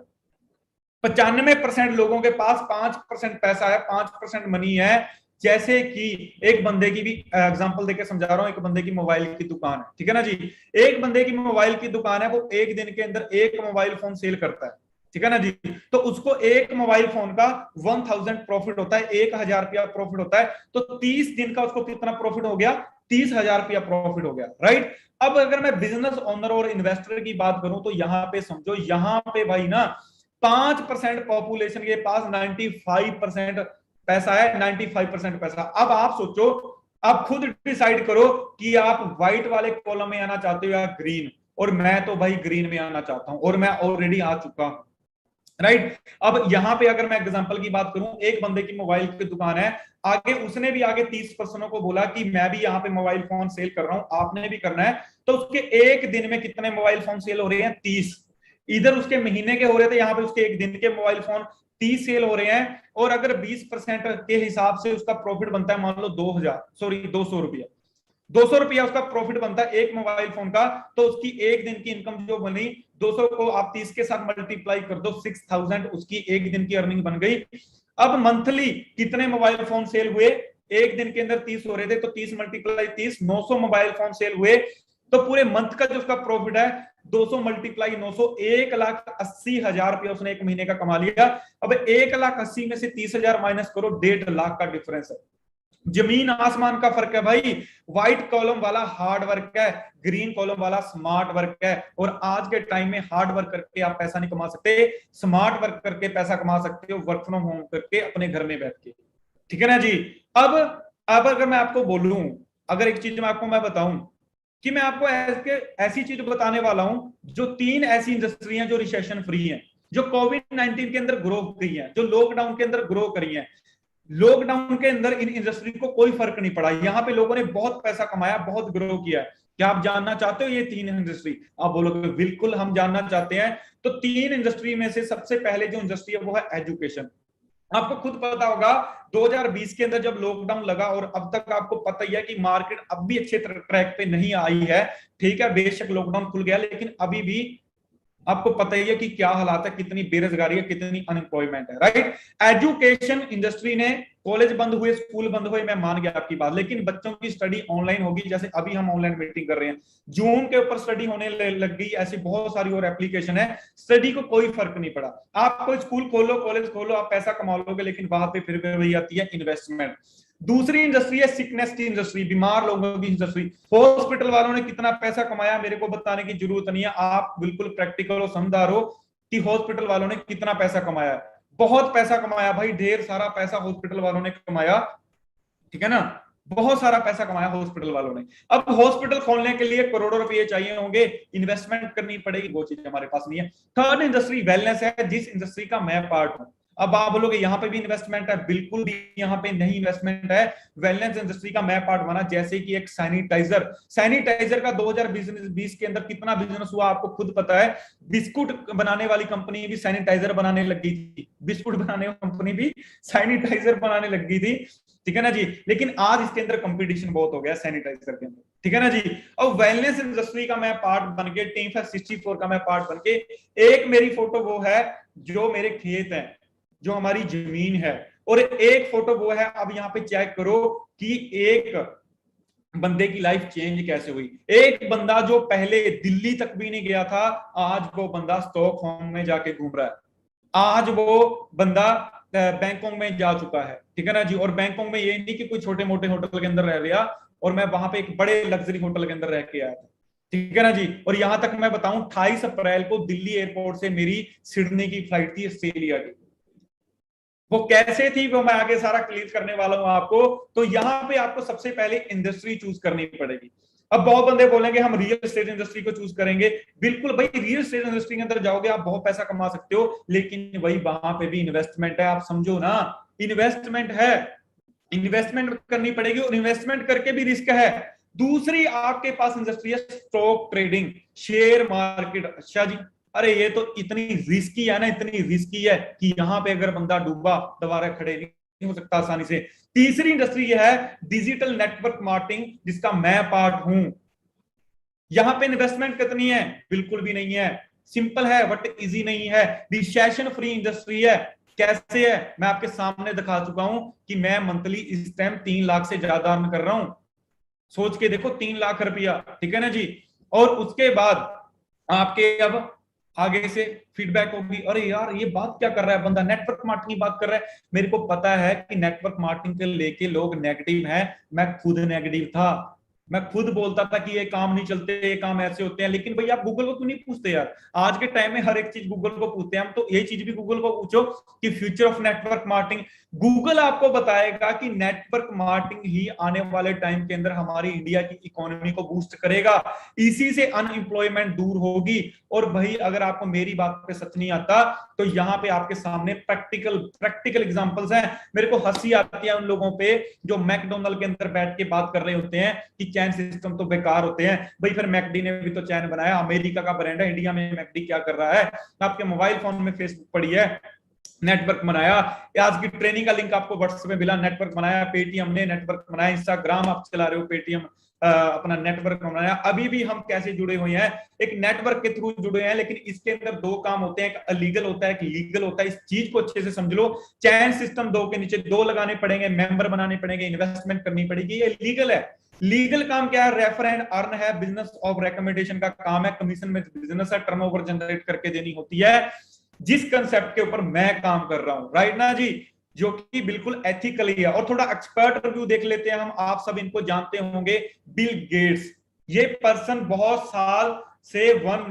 95% लोगों के पास 5% पैसा है, 5% मनी है। जैसे कि एक बंदे की भी एग्जांपल देके समझा रहा हूं, एक बंदे की मोबाइल की दुकान है, ठीक है ना जी। एक बंदे की मोबाइल की दुकान है, वो एक दिन के अंदर एक मोबाइल फोन सेल करता है, ठीक है ना जी। तो उसको एक मोबाइल फोन का 1000 प्रॉफिट होता है, 1000 रुपया प्रॉफिट होता है। तो 30 दिन का उसको कितना प्रॉफिट हो गया? 30,000 रुपया प्रॉफिट हो गया, राइट। अब अगर मैं बिजनेस ओनर और इन्वेस्टर की बात करूं, तो यहां पे समझो, यहां पे भाई ना 5% पॉपुलेशन के पास 95% पैसा है, 95% पैसा। अब आप सोचो, आप खुद डिसाइड करो कि आप व्हाइट वाले कॉलम में आना चाहते हो या ग्रीन। और मैं तो भाई ग्रीन में आना चाहता हूं, और मैं ऑलरेडी आ चुका हूं, राइट। अब यहां पे अगर मैं एग्जांपल की बात करूं, एक बंदे की मोबाइल की दुकान है, आगे उसने भी आगे 30 पर्सनों को बोला कि मैं भी यहाँ पे मोबाइल फोन सेल कर रहा हूं, आपने भी करना है। तो उसके एक दिन में कितने मोबाइल फोन सेल हो रहे हैं? 30। इधर उसके महीने के हो रहे थे, यहाँ पे उसके एक दिन के मोबाइल फोन 30 सेल हो रहे हैं। और अगर 20% के हिसाब से उसका प्रॉफिट बनता है, मान लो 200 रुपया, 200 रुपया उसका प्रॉफिट बनता है एक मोबाइल फोन का। तो उसकी एक दिन की इनकम जो बनी, 200 को आप 30 के साथ मल्टीप्लाई कर दो, 6000 उसकी एक दिन की अर्निंग बन गई। अब मंथली कितने मोबाइल फोन सेल हुए? एक दिन के अंदर 30 हो रहे थे, तो 30 मल्टीप्लाई 30, 900 मोबाइल फोन सेल हुए। तो पूरे मंथ का जो उसका प्रॉफिट है, 200 मल्टीप्लाई 900, 1,80,000 रुपया उसने एक महीने का कमा लिया। अब 1,80,000 में से 30,000 माइनस करो, 1.5 लाख का डिफरेंस है। जमीन आसमान का फर्क है भाई। व्हाइट कॉलम वाला हार्ड वर्क है, ग्रीन कॉलम वाला स्मार्ट वर्क है। और आज के टाइम में हार्ड वर्क करके आप पैसा नहीं कमा सकते, स्मार्ट वर्क करके पैसा कमा सकते हो, वर्क फ्रॉम होम करके अपने घर में बैठ के। ठीक है ना जी। अब अब अगर मैं आपको बोलूं, अगर एक चीज मैं आपको मैं बताऊं कि मैं आपको ऐसी चीज बताने वाला हूं जो 3 ऐसी इंडस्ट्री हैं जो रिसेशन फ्री हैं, जो कोविड-19 के अंदर ग्रो की हैं, जो लॉकडाउन के अंदर ग्रो करी हैं। लॉकडाउन के अंदर इन इंडस्ट्री को कोई फर्क नहीं पड़ा, यहाँ पे लोगों ने बहुत पैसा कमाया, बहुत ग्रो किया है। क्या आप जानना चाहते हो ये 3 इंडस्ट्री? आप बोलोगे बिल्कुल हम जानना चाहते हैं। तो 3 इंडस्ट्री में से सबसे पहले जो इंडस्ट्री है वो है एजुकेशन। आपको खुद पता होगा 2020 के अंदर जब लॉकडाउन लगा, और अब तक आपको पता ही है कि मार्केट अब भी अच्छे ट्रैक पे नहीं आई है। ठीक है, बेशक लॉकडाउन खुल गया, लेकिन अभी भी आपको पता ही है कि क्या हालात है, कितनी बेरोजगारी है, कितनी अनएम्प्लॉयमेंट है, राइट। एजुकेशन इंडस्ट्री ने, कॉलेज बंद हुए, स्कूल बंद हुए, मैं मान गया आपकी बात, लेकिन बच्चों की स्टडी ऑनलाइन होगी। जैसे अभी हम ऑनलाइन मीटिंग कर रहे हैं, जूम के ऊपर स्टडी होने लग गई। ऐसी बहुत सारी और एप्लीकेशन है, स्टडी को कोई फर्क नहीं पड़ा। आप कोई स्कूल खोलो, कॉलेज खोलो, आप पैसा कमा लोगे, लेकिन वहां पे फिर वही आती है इन्वेस्टमेंट। दूसरी इंडस्ट्री है सिकनेस की इंडस्ट्री, बीमार लोगों की इंडस्ट्री। हॉस्पिटल वालों ने कितना पैसा कमाया मेरे को बताने की जरूरत नहीं है, आप बिल्कुल प्रैक्टिकल हो, समझदार हो कि हॉस्पिटल वालों ने कितना पैसा कमाया। बहुत पैसा कमाया भाई, ढेर सारा पैसा हॉस्पिटल वालों ने कमाया। ठीक है ना, बहुत सारा पैसा कमाया हॉस्पिटल वालों ने। अब हॉस्पिटल खोलने के लिए करोड़ों रुपए चाहिए होंगे, इन्वेस्टमेंट करनी पड़ेगी, वो चीज हमारे पास नहीं है। थर्ड इंडस्ट्री वेलनेस है, जिस इंडस्ट्री का मैं पार्ट हूं। अब आप बोलोगे यहाँ पे भी इन्वेस्टमेंट है, बिल्कुल भी यहाँ पे नहीं इन्वेस्टमेंट है। वेलनेस इंडस्ट्री का मैं पार्ट बना, जैसे कि एक सैनिटाइजर, सैनिटाइजर का 2020 के अंदर कितना बिजनेस हुआ आपको खुद पता है। बिस्कुट बनाने वाली कंपनी भी सैनिटाइजर बनाने लग गई थी, बिस्कुट बनाने वाली कंपनी भी सैनिटाइजर बनाने लग गई थी। ठीक है ना जी, लेकिन आज इसके अंदर कंपटीशन बहुत हो गया सैनिटाइजर के अंदर। ठीक है ना जी। और वेलनेस इंडस्ट्री का मैं पार्ट बन के, टीम 64 का मैं पार्ट बन के, एक मेरी फोटो वो है जो मेरे खेत है, जो हमारी जमीन है, और एक फोटो वो है, अब यहाँ पे चेक करो कि एक बंदे की लाइफ चेंज कैसे हुई। एक बंदा जो पहले दिल्ली तक भी नहीं गया था, आज वो बंदा स्टॉकहोम में जाके घूम रहा है। आज वो बंदा बैंकॉक में जा चुका है। ठीक है ना जी। और बैंकॉक में ये नहीं कि कोई छोटे मोटे होटल के अंदर रह लिया, और मैं वहां पे एक बड़े लग्जरी होटल के अंदर रह के आया था। ठीक है ना जी। और यहां तक मैं बताऊं, 28 अप्रैल को दिल्ली एयरपोर्ट से मेरी सिडनी की फ्लाइट थी ऑस्ट्रेलिया की। वो कैसे थी वो मैं आगे सारा क्लियर करने वाला हूं आपको। तो यहाँ पे आपको सबसे पहले इंडस्ट्री चूज करनी पड़ेगी। अब बहुत बंदे बोलेंगे हम रियल एस्टेट इंडस्ट्री को चूज करेंगे। बिल्कुल भाई, रियल एस्टेट इंडस्ट्री के अंदर जाओगे आप बहुत पैसा कमा सकते हो, लेकिन वही वहां पे भी इन्वेस्टमेंट है, आप समझो ना। इन्वेस्टमेंट है, इन्वेस्टमेंट करनी पड़ेगी, और इन्वेस्टमेंट करके भी रिस्क है। दूसरी आपके पास इंडस्ट्री है स्टॉक ट्रेडिंग, शेयर मार्केट। अच्छा जी, अरे ये तो इतनी रिस्की है ना, इतनी रिस्की है कि यहां पे अगर बंदा डूबा दोबारा खड़े नहीं हो सकता आसानी से। तीसरी इंडस्ट्री है डिजिटल नेटवर्क मार्केटिंग, जिसका मैं पार्ट हूं। यहां पे इन्वेस्टमेंट कितनी है? बिल्कुल भी नहीं है, सिंपल है बट इजी नहीं है। रिसेशन फ्री इंडस्ट्री है। कैसे है? मैं आपके सामने दिखा चुका हूं कि मैं मंथली इस टाइम 3 लाख से ज्यादा अर्न कर रहा हूं। सोच के देखो, 3 लाख रुपया। ठीक है ना जी। और उसके बाद आपके अब आगे से फीडबैक होगी, अरे यार ये बात क्या कर रहा है बंदा, नेटवर्क मार्केटिंग बात कर रहा है। मेरे को पता है कि नेटवर्क मार्केटिंग के लेके लोग नेगेटिव हैं, मैं खुद नेगेटिव था। मैं खुद बोलता था कि ये काम नहीं चलते, ये काम ऐसे होते हैं, लेकिन भाई आप गूगल को क्यों नहीं पूछते यार? आज के टाइम में हर एक चीज गूगल को पूछते हैं हम, तो ये चीज भी गूगल को पूछो कि future of network marketing. Google आपको बताएगा कि नेटवर्क मार्केटिंग ही आने वाले टाइम के अंदर हमारी इंडिया की इकोनॉमी को बूस्ट करेगा, इसी से अनएम्प्लॉयमेंट दूर होगी। और भाई अगर आपको मेरी बात पे सच नहीं आता, तो यहाँ पे आपके सामने प्रैक्टिकल एग्जांपल्स हैं। मेरे को हंसी आती है उन लोगों पे जो मैकडोनल्ड के अंदर बैठ के बात कर रहे होते हैं कि चैन सिस्टम तो बेकार होते हैं। भाई फिर मैकडी ने भी तो चैन बनाया, अमेरिका का ब्रांड है, इंडिया में मैकडी क्या कर रहा है? आपके मोबाइल फोन में फेसबुक पड़ी है, नेटवर्क बनाया। आज की ट्रेनिंग का लिंक आपको व्हाट्सएप में मिला, नेटवर्क बनाया। पेटीएम ने नेटवर्क बनाया, इंस्टाग्राम आप चला रहे हो, पेटीएम अपना नेटवर्क बनाया। अभी भी हम कैसे जुड़े हुए हैं? एक नेटवर्क के थ्रू जुड़े हैं, लेकिन इसके अंदर 2 काम होते हैं, एक अलीगल होता है, एक लीगल होता है। इस चीज को अच्छे से समझ लो। चैन सिस्टम 2 के नीचे 2 लगाने पड़ेंगे, मेंबर बनाने पड़ेंगे, इन्वेस्टमेंट करनी पड़ेगी, ये लीगल है। लीगल काम क्या है? रेफर एंड अर्न है, बिजनेस ऑफ रिकमेंडेशन का काम है, कमीशन में बिजनेस है, टर्नओवर जनरेट करके देनी होती है, जिस कंसेप्ट के ऊपर मैं काम कर रहा हूं, राइट ना जी। जो कि बिल्कुल एथिकल ही है। और थोड़ा एक्सपर्ट रिव्यू देख लेते हैं हम, आप सब इनको जानते होंगे, बिल गेट्स। ये पर्सन बहुत साल से वन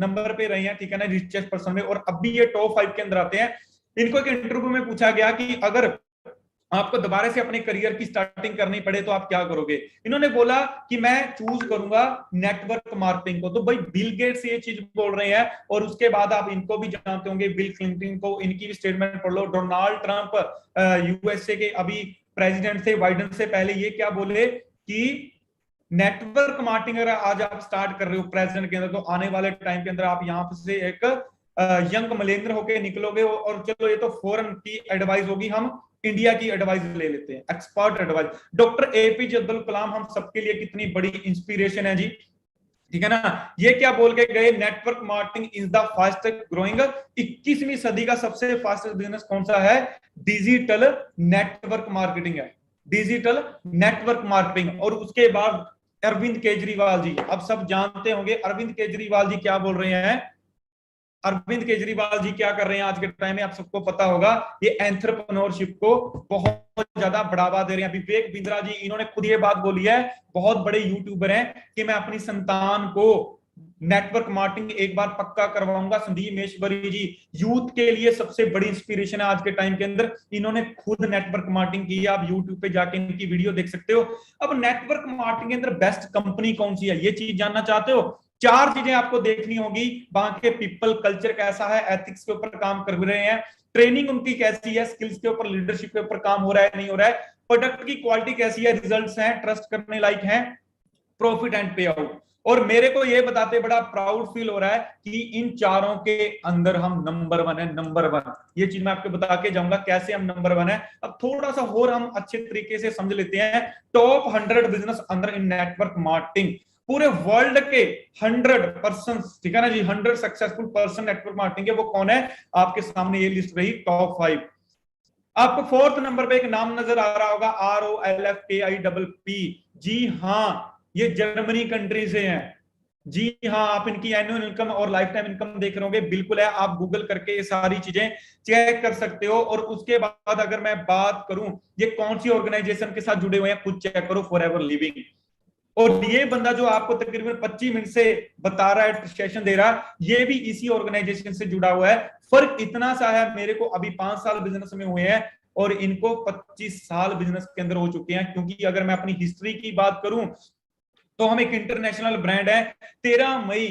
नंबर पे रहे हैं, ठीक है ना, रिचेस्ट पर्सन में, और अभी ये टॉप 5 के अंदर आते हैं। इनको एक इंटरव्यू में पूछा गया कि अगर आपको दोबारा से अपने करियर की स्टार्टिंग करनी पड़े तो आप क्या करोगे। इन्होंने बोला कि मैं चूज करूंगा नेटवर्क मार्केटिंग को। तो भाई बिल गेट्स ये चीज बोल रहे हैं, और उसके बाद आप इनको भी जानते होंगे, बिल क्लिंटन को, इनकी भी स्टेटमेंट पढ़ लो। डोनाल्ड ट्रंप यूएसए के अभी प्रेसिडेंट थे, बाइडेन से पहले, ये क्या बोले कि नेटवर्क मार्केटिंग अगर आज आप स्टार्ट कर रहे हो प्रेसिडेंट के अंदर, तो आने वाले टाइम के अंदर आप यहाँ से एक यंग मिलेनियर होके निकलोगे। और चलो ये तो फॉरेन की एडवाइस होगी, हम इंडिया की एडवाइस ले लेते हैं, expert advice. Doctor APJ Abdul Kalam हम सबके लिए कितनी बड़ी इंस्पिरेशन है जी, ठीक है ना। ये क्या बोल के गए, network marketing is the fastest growing, 21वीं सदी का सबसे फास्टेस्ट बिजनेस कौन सा है, डिजिटल नेटवर्क मार्केटिंग है, डिजिटल नेटवर्क मार्केटिंग। और उसके बाद अरविंद केजरीवाल जी, अब सब जानते होंगे अरविंद केजरीवाल जी क्या बोल रहे हैं। अरविंद केजरीवाल जी क्या कर रहे हैं आज के टाइम में, आप सबको पता होगा, ये एंटरप्रेन्योरशिप को बहुत ज्यादा बढ़ावा दे रहे हैं। विवेक बिंद्रा जी, इन्होंने खुद ये बात बोली है, बहुत बड़े यूट्यूबर हैं, कि मैं अपनी संतान को नेटवर्क मार्केटिंग एक बार पक्का करवाऊंगा। संदीप महेश्वरी जी यूथ के लिए सबसे बड़ी इंस्पिरेशन है आज के टाइम के अंदर, इन्होंने खुद नेटवर्क मार्केटिंग की है, आप यूट्यूब पे जाके इनकी वीडियो देख सकते हो। अब नेटवर्क मार्केटिंग के अंदर बेस्ट कंपनी कौन सी है, ये चीज जानना चाहते हो, 4 चीजें आपको देखनी होगी। वहां के पीपल कल्चर कैसा है, एथिक्स के ऊपर काम कर रहे हैं, ट्रेनिंग उनकी कैसी है, स्किल्स के ऊपर, लीडरशिप के ऊपर काम हो रहा है नहीं हो रहा है, प्रोडक्ट की क्वालिटी कैसी है, रिजल्ट्स हैं, ट्रस्ट करने लायक हैं, प्रॉफिट एंड पे आउट। और मेरे को ये बताते बड़ा प्राउड फील हो रहा है कि इन चारों के अंदर हम नंबर 1 है, नंबर 1। ये चीज मैं आपको बता के जाऊंगा कैसे हम नंबर 1 है। अब थोड़ा सा और हम अच्छे तरीके से समझ लेते हैं, टॉप 100 बिजनेस अंदर इन नेटवर्क मार्केटिंग, पूरे वर्ल्ड के 100%, ठीक है ना जी, 100 सक्सेसफुल पर्सन नेटवर्क मार्केटिंग के, वो कौन है, आपके सामने ये लिस्ट रही, टॉप 5। आपको 4th नंबर पे एक नाम नजर आ रहा होगा, ROLFKIPP। जी हाँ, ये जर्मनी कंट्री से हैं। जी हाँ, आप इनकी एनुअल इनकम और लाइफ टाइम इनकम देख रहे होंगे, बिल्कुल है, आप गूगल करके ये सारी चीजें चेक कर सकते हो। और उसके बाद अगर मैं बात करूं, ये कौन सी ऑर्गेनाइजेशन के साथ जुड़े हुए हैं, खुद चेक करो, फॉरएवर लिविंग। और ये बंदा जो आपको तकरीबन 25 मिनट से बता रहा है, सेशन दे रहा है, ये भी इसी ऑर्गेनाइजेशन से जुड़ा हुआ है। फर्क इतना सा है, मेरे को अभी 5 साल बिजनेस में हुए हैं और इनको 25 साल बिजनेस के अंदर हो चुके हैं। क्योंकि अगर मैं अपनी हिस्ट्री की बात करूं तो हम एक इंटरनेशनल ब्रांड है, 13 मई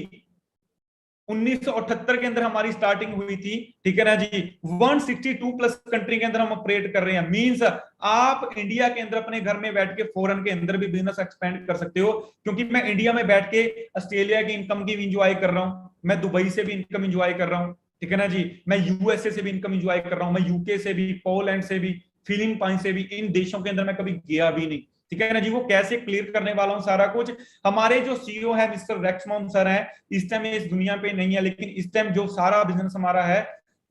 1978 के अंदर हमारी स्टार्टिंग हुई थी, ठीक है ना जी। 162 प्लस कंट्री के अंदर हम ऑपरेट कर रहे हैं। मींस आप इंडिया के अंदर अपने घर में बैठ के फॉरेन के अंदर भी बिजनेस एक्सपेंड कर सकते हो। क्योंकि मैं इंडिया में बैठ के ऑस्ट्रेलिया की इनकम की भी इंजॉय कर रहा हूं, मैं दुबई से भी इनकम इंजॉय कर रहा हूं, ठीक है ना जी, मैं यूएसए से भी इनकम इंजॉय कर रहा हूं, मैं यूके से भी, पोलैंड से भी, फिलीपाइन से भी, इन देशों के अंदर मैं कभी गया भी नहीं, ठीक है ना जी। वो कैसे क्लियर करने वाला हूं सारा कुछ। हमारे जो सीईओ है मिस्टर रेक्समोन सर हैं, इस टाइम इस दुनिया पे नहीं है, लेकिन इस टाइम जो सारा बिजनेस हमारा है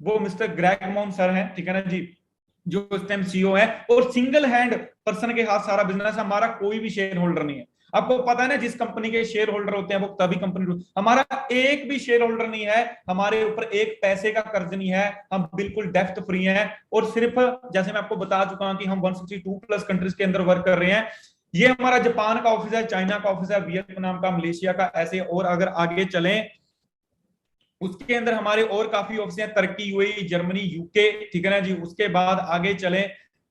वो मिस्टर ग्रेगमोन सर हैं, ठीक है ना जी, जो इस टाइम सीईओ है। और सिंगल हैंड पर्सन के हाथ सारा बिजनेस, हमारा कोई भी शेयर होल्डर नहीं है। आपको पता है ना, जिस कंपनी के शेयर होल्डर होते हैं वो तभी कंपनी, हमारा एक भी शेयर होल्डर नहीं है, हमारे ऊपर एक पैसे का कर्ज नहीं है, हम बिल्कुल डेप्थ फ्री हैं। और सिर्फ जैसे मैं आपको बता चुका हूं कि हम 162 प्लस कंट्रीज के अंदर वर्क कर रहे हैं। ये हमारा जापान का ऑफिस है, चाइना का ऑफिस है, वियतनाम का, मलेशिया का, ऐसे। और अगर आगे चलें उसके अंदर हमारे और काफी ऑफिस हैं, तुर्की, यूएई, जर्मनी, यूके, ठीक है ना जी। उसके बाद आगे चलें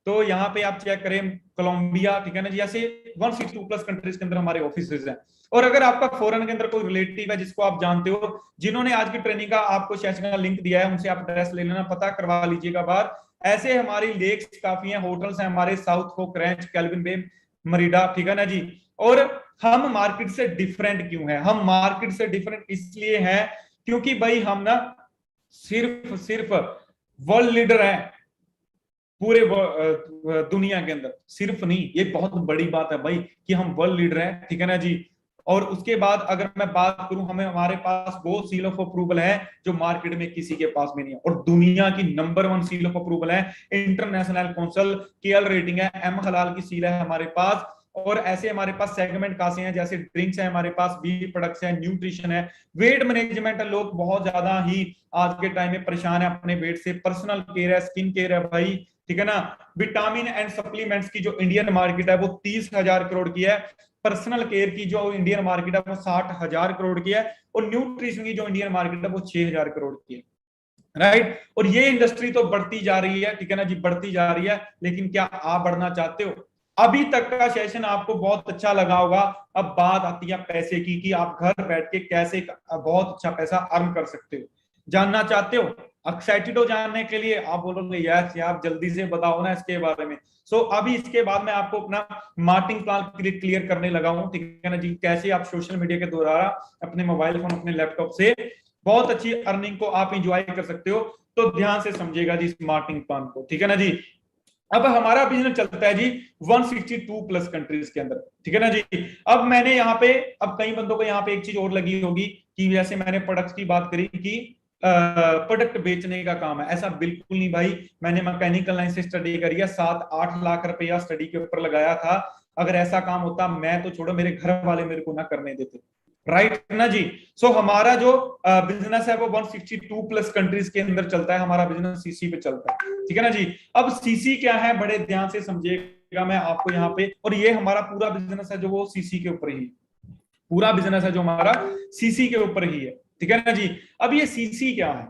तो यहाँ पे आप चेक करें कोलंबिया, ठीक है ना जी, ऐसे 162 प्लस कंट्रीज के अंदर हमारे ऑफिस हैं। और अगर आपका फॉरेन के अंदर कोई रिलेटिव है जिसको आप जानते हो, जिन्होंने आज की ट्रेनिंग का आपको सेशन का लिंक दिया है, उनसे आप एड्रेस ले लेना, पता करवा लीजिएगा बाहर। ऐसे हमारी लेक्स काफी हैं, होटल्स हैं हमारे, साउथ फोक रैंच, कैल्विन बे, मरीडा, ठीक है ना जी। और हम मार्केट से डिफरेंट क्यों है, हम मार्केट से डिफरेंट इसलिए हैं क्योंकि भाई हम ना सिर्फ वर्ल्ड लीडर हैं पूरे दुनिया के अंदर, सिर्फ नहीं, ये बहुत बड़ी बात है भाई कि हम वर्ल्ड लीडर हैं, ठीक है ना जी। और उसके बाद अगर मैं बात करूं, हमें हमारे पास वो सील ऑफ अप्रूवल है जो मार्केट में किसी के पास में नहीं है। और दुनिया की नंबर 1 सील ऑफ अप्रूवल है इंटरनेशनल काउंसिल, केएल रेटिंग है, एम हलाल की सील है हमारे पास। और ऐसे हमारे पास सेगमेंट कासे हैं, जैसे ड्रिंक्स है हमारे पास, बी प्रोडक्ट्स है, न्यूट्रिशन है, वेट मैनेजमेंट है। लोग बहुत ज्यादा ही आज के टाइम में परेशान है अपने वेट से, पर्सनल केयर है, स्किन केयर है भाई, ठीक है ना। विटामिन एंड सप्लीमेंट्स की जो इंडियन मार्केट है वो 30,000 करोड़ की है। पर्सनल केयर की जो इंडियन मार्केट है वो 60,000 करोड़ की है। और न्यूट्रिशन की जो इंडियन मार्केट है वो 6,000 करोड़ की है, राइट। और ये इंडस्ट्री तो बढ़ती जा रही है, ठीक है ना जी, बढ़ती जा रही है। लेकिन क्या आप बढ़ना चाहते हो? अभी तक का सेशन आपको बहुत अच्छा लगा होगा। अब बात आती है पैसे की, कि आप घर बैठ के कैसे बहुत अच्छा पैसा अर्न कर सकते हो। जानना चाहते हो? एक्साइटेड हो जानने के लिए? आप बोलोगे यस यार, जल्दी से बताओ ना इसके बारे में। अभी इसके बाद मैं आपको अपना मार्केटिंग प्लान क्लियर करने लगा हूं, ठीक है ना जी। कैसे आप सोशल मीडिया के द्वारा अपने मोबाइल फोन, अपने लैपटॉप से बहुत अच्छी अर्निंग को आप इंजॉय कर सकते हो। तो ध्यान से समझिएगा जी इस मार्केटिंग प्लान को, ठीक है ना जी। अब हमारा बिजनेस चलता है जी 162 प्लस कंट्रीज के अंदर, ठीक है ना जी। अब मैंने यहाँ पे, अब कई बंदों को यहाँ पे एक चीज और लगी होगी कि जैसे मैंने प्रोडक्ट्स की बात करी कि प्रोडक्ट बेचने का काम है, ऐसा बिल्कुल नहीं भाई। मैंने मैकेनिकल लाइन से स्टडी करी है, 7-8 लाख रुपया स्टडी के ऊपर लगाया था। अगर ऐसा काम होता, मैं तो छोड़ो, मेरे घर वाले मेरे को ना करने देते, राइट ना जी। हमारा जो बिजनेस है वो 162 प्लस कंट्रीज के अंदर चलता है, हमारा बिजनेस सीसी पे चलता है, ठीक है ना जी। अब सीसी क्या है, बड़े ध्यान से समझिएगा मैं आपको यहाँ पे, और ये हमारा पूरा बिजनेस है जो वो सीसी के ऊपर ही, पूरा बिजनेस है जो हमारा सीसी के ऊपर ही है, ठीक है ना जी। अब ये सीसी क्या है?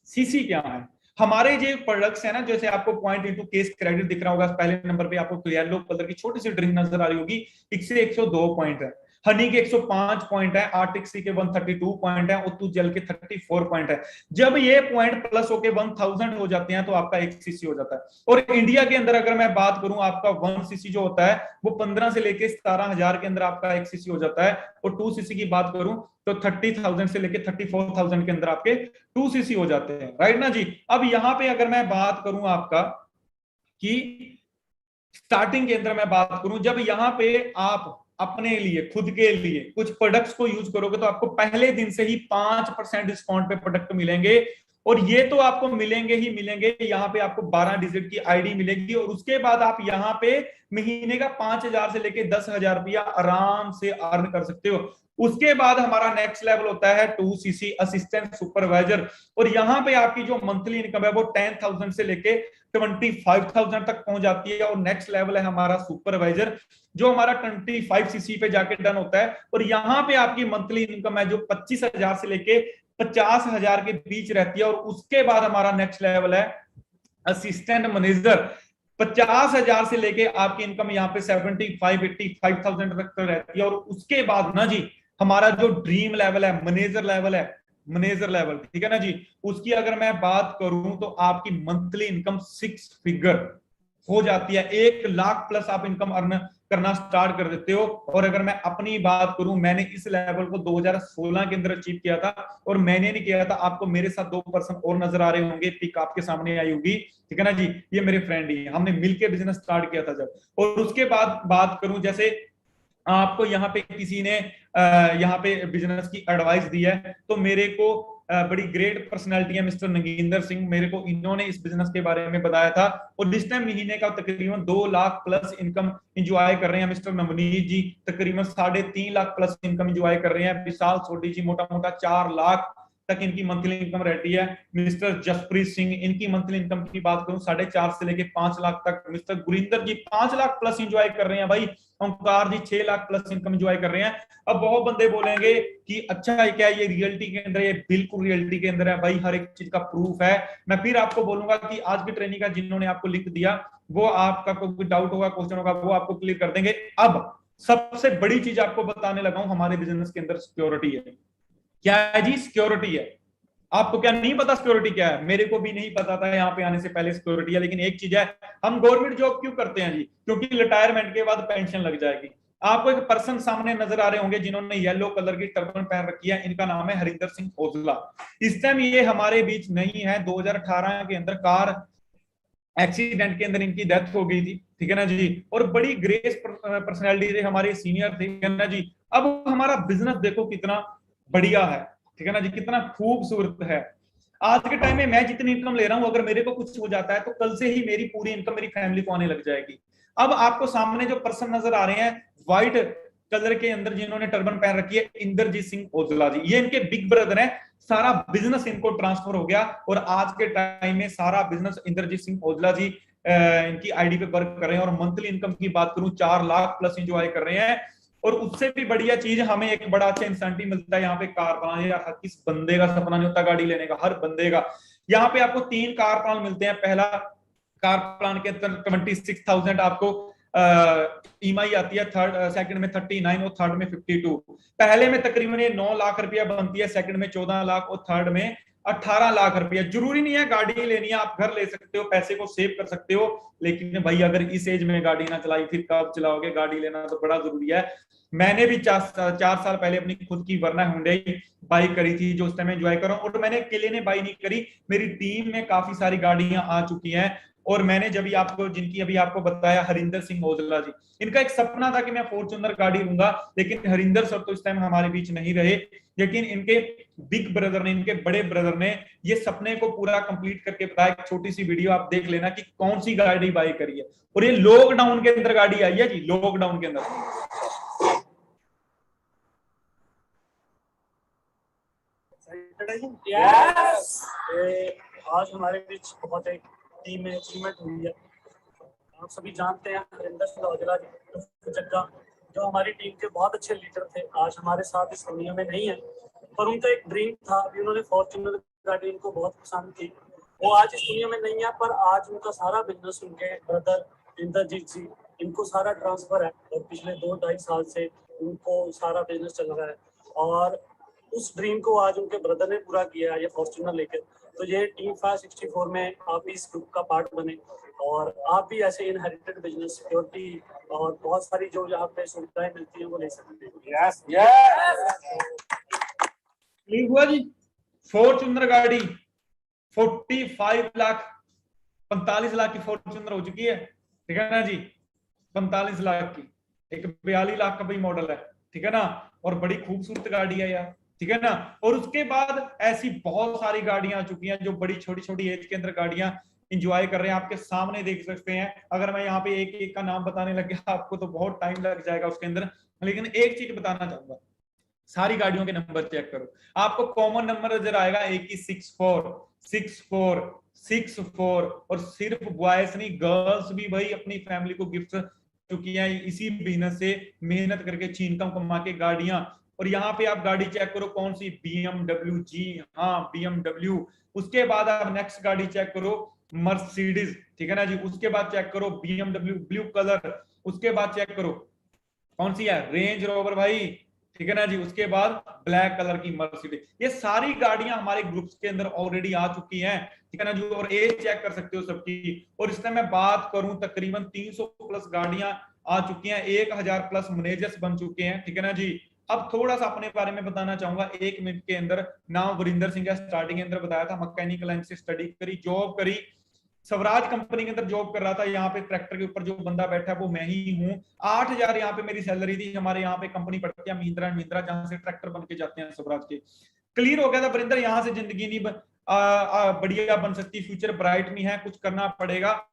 सीसी क्या है? हमारे जो प्रोडक्ट्स है ना, जैसे आपको पॉइंट इंटू केस क्रेडिट दिख रहा होगा, पहले नंबर पे आपको येलो कलर की छोटी सी ड्रिंक नजर आ रही होगी, 1 से 102 पॉइंट है। हनी के 105 पॉइंट है, आर्टिक्सी के 132 पॉइंट है, ओतू जेल के 34 पॉइंट है। जब ये पॉइंट प्लस होके 1000 हो जाते हैं तो आपका 1 सीसी हो जाता है। और इंडिया के अंदर अगर मैं बात करूं, आपका 1 सीसी जो होता है वो 15 से लेके 17,000 के अंदर आपका 1 सीसी हो जाता है। और 2 सीसी की बात करूं तो 30,000 से लेके 34,000 के अंदर आपके 2 सीसी हो जाते हैं, राइट ना जी। अब यहां पे अगर मैं बात करूं आपका कि स्टार्टिंग के अंदर मैं बात करूं, जब यहां पे आप अपने लिए, खुद के लिए कुछ प्रोडक्ट्स को यूज करोगे तो आपको पहले दिन से ही 5% डिस्काउंट पे प्रोडक्ट मिलेंगे। और ये तो आपको मिलेंगे ही मिलेंगे, यहाँ पे आपको 12 डिजिट की आईडी मिलेगी। और उसके बाद आप यहाँ पे महीने का 5,000 से लेके 10,000 रुपया आराम से अर्न कर सकते हो। उसके बाद हमारा नेक्स्ट लेवल होता है 2 सीसी असिस्टेंट सुपरवाइजर। और यहाँ पे आपकी जो मंथली इनकम है वो 10,000 से लेके 25,000 तक पहुंच जाती है। और नेक्स्ट लेवल है हमारा सुपरवाइजर, जो हमारा 25 सीसी पे जाके डन होता है। और यहाँ पे आपकी मंथली इनकम है जो 25,000 से लेके 50,000 के बीच रहती है। और उसके बाद हमारा नेक्स्ट लेवल है असिस्टेंट मैनेजर, 50,000 से लेके आपकी इनकम यहाँ पे 75-85,000 तक रहती है। और उसके बाद ना जी हमारा जो ड्रीम लेवल है, मैनेजर लेवल है, मैनेजर लेवल, ठीक है ना जी, उसकी अगर मैं बात करूं तो आपकी मंथली इनकम 6 फिगर हो जाती है। 1 लाख प्लस आप इनकम अर्न करना स्टार्ट कर देते हो। और अगर मैं अपनी बात करूं, मैंने इस लेवल को 2016 के अंदर अचीव किया था। और मैंने नहीं किया था, आपको मेरे साथ 2 पर्सन और नजर आ रहे होंगे, पिक आपके सामने आई होगी, ठीक है ना जी। ये मेरे फ्रेंड ही है, हमने मिलकर बिजनेस स्टार्ट किया था जब। और उसके बाद बात करूं, जैसे आपको यहाँ पे किसी ने यहाँ पे बिजनेस की एडवाइस दी है, तो मेरे को बड़ी ग्रेट पर्सनालिटी है मिस्टर नगींदर सिंह, मेरे को इन्होंने इस बिजनेस के बारे में बताया था। और इस टाइम महीने का तकरीबन 2 लाख प्लस इनकम इंजॉय कर रहे हैं मिस्टर नवनीत जी, तकरीबन 3.5 लाख प्लस इनकम इंजॉय कर रहे हैं। विशाल सोडी जी मोटा मोटा 4 लाख तक इनकी मंथली इनकम रहती है। मिस्टर जसप्रीत सिंह, इनकी मंथली इनकम की बात करूं 4.5 से लेके 5 लाख तक। मिस्टर गुरिंदर जी 5 लाख प्लस इंजॉय कर रहे हैं भाई। ओंकार जी 6 लाख प्लस इनकम इंजॉय कर रहे हैं। अब बहुत बंदे बोलेंगे कि अच्छा है क्या ये रियलिटी के अंदर? ये बिल्कुल रियलिटी के अंदर है भाई, हर एक चीज का प्रूफ है। मैं फिर आपको बोलूंगा कि आज की ट्रेनिंग का जिन्होंने आपको लिंक दिया, वो आपका कोई डाउट होगा, क्वेश्चन होगा, वो आपको क्लियर कर देंगे। अब सबसे बड़ी चीज आपको बताने लगा हूं, हमारे बिजनेस के अंदर सिक्योरिटी है। क्या है जी? सिक्योरिटी है। आपको क्या नहीं पता सिक्योरिटी क्या है? मेरे को भी नहीं पता था यहाँ पे आने से पहले सिक्योरिटी है। लेकिन एक चीज है, हम गवर्नमेंट जॉब क्यों करते हैं जी? क्योंकि रिटायरमेंट के बाद पेंशन लग जाएगी। आपको एक पर्सन सामने नजर आ रहे होंगे जिन्होंने येलो कलर की टर्बन पहन रखी है, इनका नाम है हरिंदर सिंह ओजला। इस टाइम ये हमारे बीच नहीं है, 2018 के अंदर कार एक्सीडेंट के अंदर इनकी डेथ हो गई थी, ठीक है ना जी। और बड़ी ग्रेस पर्सनैलिटी थे, हमारे सीनियर थे, ठीक है ना जी। अब हमारा बिजनेस देखो कितना बढ़िया है, ठीक है ना जी, कितना खूबसूरत है। आज के टाइम में मैं जितनी इनकम ले रहा हूं, अगर मेरे को कुछ हो जाता है तो कल से ही मेरी पूरी इनकम मेरी फैमिली को आने लग जाएगी। अब आपको सामने जो पर्सन नजर आ रहे हैं व्हाइट कलर के अंदर जिन्होंने टर्बन पहन रखी है, इंद्रजीत सिंह ओजला जी, ये इनके बिग ब्रदर हैं। सारा बिजनेस इनको ट्रांसफर हो गया और आज के टाइम में सारा बिजनेस इंद्रजीत सिंह औजला जी इनकी आईडी पे वर्क कर रहे हैं और मंथली इनकम की बात करूं 4 लाख प्लस एंजॉय कर रहे हैं। और उससे भी बढ़िया चीज हमें एक बड़ा अच्छा इंसेंटिव मिलता है यहाँ पे कार प्लान। या हर किस बंदे का सपना नहीं होता गाड़ी लेने का, हर बंदे का। यहाँ पे आपको 3 कार प्लान मिलते हैं। पहला कार प्लान के अंदर 26,000 आपको ईएमआई आती है, थर्ड सेकंड में 39 और थर्ड में 52। पहले में तकरीबन ये 9 लाख रुपया बनती है, सेकंड में 14 लाख और थर्ड में 18 लाख रुपया। जरूरी नहीं है गाड़ी लेनी है, आप घर ले सकते हो, पैसे को सेव कर सकते हो। लेकिन भाई अगर इस एज में गाड़ी ना चलाई फिर कब चलाओगे? गाड़ी लेना तो बड़ा जरूरी है। मैंने भी 4 साल पहले अपनी खुद की वरना हुंडई बाइक करी थी जो उस टाइम एंजॉय कर रहा हूं। और मैंने अकेले ने बाई नहीं करी, मेरी टीम में काफी सारी गाड़ियां आ चुकी हैं। और मैंने जब आपको जिनकी अभी आपको बताया हरिंदर सिंह औजला जी, इनका एक सपना था कि मैं फॉर्च्यूनर गाड़ी लूंगा, लेकिन हरिंदर सर तो इस टाइम हमारे बीच नहीं रहे। लेकिन इनके बिग ब्रदर ने, इनके बड़े ब्रदर ने ये सपने को पूरा कंप्लीट करके बताया। एक छोटी सी वीडियो आप देख लेना कि कौन सी गाड़ी बाई करी है। और ये लॉकडाउन के अंदर गाड़ी आई है जी, लॉकडाउन के अंदर। yes! आज हमारे बीच बहुत एक टीम में अचीवमेंट हुई है। आप सभी जानते हैं हरिंदर सिंह औजला जी जग्गा, जो हमारी टीम के बहुत अच्छे लीडर थे, आज हमारे साथ इस दुनिया में नहीं है। पर उनका एक ड्रीम था, अभी उन्होंने फॉर्च्यूनर गाड़ी इनको बहुत पसंद थी, वो आज इस दुनिया में नहीं है। पर आज उनका सारा बिजनेस उनके ब्रदर इंद्रजीत जी, इनको सारा ट्रांसफर है और पिछले 2-2.5 साल से उनको सारा बिजनेस चल रहा है। और उस ड्रीम को आज उनके ब्रदर ने पूरा किया है, ये फॉर्च्यूनर लेकर। तो ये टीम 564 में आप भी इस ग्रुप का पार्ट बने और आप भी ऐसे इनहेरिटेड बिजनेस, सिक्योरिटी और बहुत सारी जो यहाँ पे सुविधाएं मिलती हैं वो ले सकते हैं। यस यस, क्लियर हुआ जी। फॉर्च्यूनर गाड़ी 45 लाख 45 लाख की फॉर्च्यूनर हो चुकी है, ठीक है ना जी। 45 लाख की एक 42 लाख का भाई मॉडल है, ठीक है ना। और बड़ी खूबसूरत गाड़ी है यार, ठीक है ना। और उसके बाद ऐसी बहुत सारी गाड़ियां आ चुकी हैं जो बड़ी छोटी छोटी एज के अंदर गाड़ियां इंजॉय कर रहे हैं, आपके सामने देख सकते हैं। अगर मैं यहाँ पे एक एक का नाम बताने लग गया आपको तो बहुत टाइम लग जाएगा उसके अंदर। लेकिन एक चीज बताना चाहूंगा, सारी गाड़ियों के नंबर चेक करो, आपको कॉमन नंबर नजर आएगा एक ही 64 64 64। और सिर्फ बॉयज नहीं, गर्ल्स भी भाई अपनी फैमिली को गिफ्ट चुकी हैं इसी बिजनेस से, मेहनत करके छीन कम कमा के गाड़ियां। और यहाँ पे आप गाड़ी चेक करो कौन सी, BMW, जी हाँ BMW। उसके बाद आप नेक्स्ट गाड़ी चेक करो मर्सिडीज, ठीक है ना जी। उसके बाद चेक करो BMW ब्लू कलर। उसके बाद चेक करो कौन सी है, रेंज रोवर भाई, ठीक है ना जी। उसके बाद ब्लैक कलर की मर्सिडीज। ये सारी गाड़ियां हमारे ग्रुप्स के अंदर ऑलरेडी आ चुकी हैं, ठीक है ना जी। और एज चेक कर सकते हो सबकी। और इस टाइम मैं बात करूं तकरीबन 300 प्लस गाड़ियां आ चुकी हैं, 1000 प्लस मैनेजर्स बन चुके हैं, ठीक है ना जी। अब थोड़ा सा अपने बारे में बताना चाहूंगा 1 मिनट के अंदर। नाम वरिंदर सिंह है, स्टार्टिंग के अंदर बताया था, मैकेनिकल लाइन से स्टडी करी, जॉब करी, स्वराज कंपनी के अंदर जॉब कर रहा था। यहाँ पे ट्रैक्टर के ऊपर जो बंदा बैठा है वो मैं ही हूँ। 8,000 यहाँ पे मेरी सैलरी थी। हमारे यहाँ पे कंपनी पड़ती है महिंद्रा एंड महिंद्रा, जहां से ट्रैक्टर बन के जाते हैं स्वराज के। क्लियर हो गया था वरिंदर, यहाँ से जिंदगी नहीं बढ़िया बन सकती, फ्यूचर ब्राइट नहीं है, कुछ करना पड़ेगा।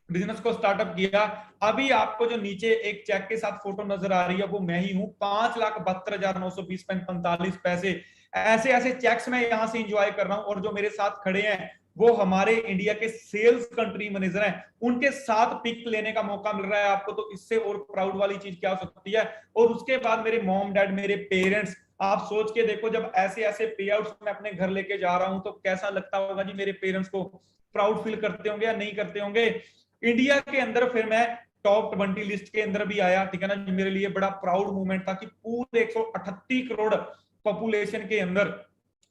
बिजनेस को स्टार्टअप किया। अभी आपको जो नीचे एक चेक के साथ फोटो नजर आ रही है वो मैं ही हूँ, 5,72,920.45 ऐसे ऐसे चेक्स मैं यहाँ से इंजॉय कर रहा हूँ। और जो मेरे साथ खड़े हैं वो हमारे इंडिया के सेल्स कंट्री मैनेजर हैं, उनके साथ पिक लेने का मौका मिल रहा है आपको। तो इससे और प्राउड वाली चीज क्या हो सकती है। और उसके बाद मेरे मॉम डैड, मेरे पेरेंट्स, आप सोच के देखो जब ऐसे ऐसे पे आउट्स मैं अपने घर लेके जा रहा हूं तो कैसा लगता होगा जी। मेरे पेरेंट्स को प्राउड फील करते होंगे या नहीं करते होंगे। इंडिया के अंदर फिर मैं टॉप 20 लिस्ट के अंदर भी आया, ठीक है ना। मेरे लिए बड़ा प्राउड मूवमेंट था कि पूरे 138 करोड़ पॉपुलेशन के अंदर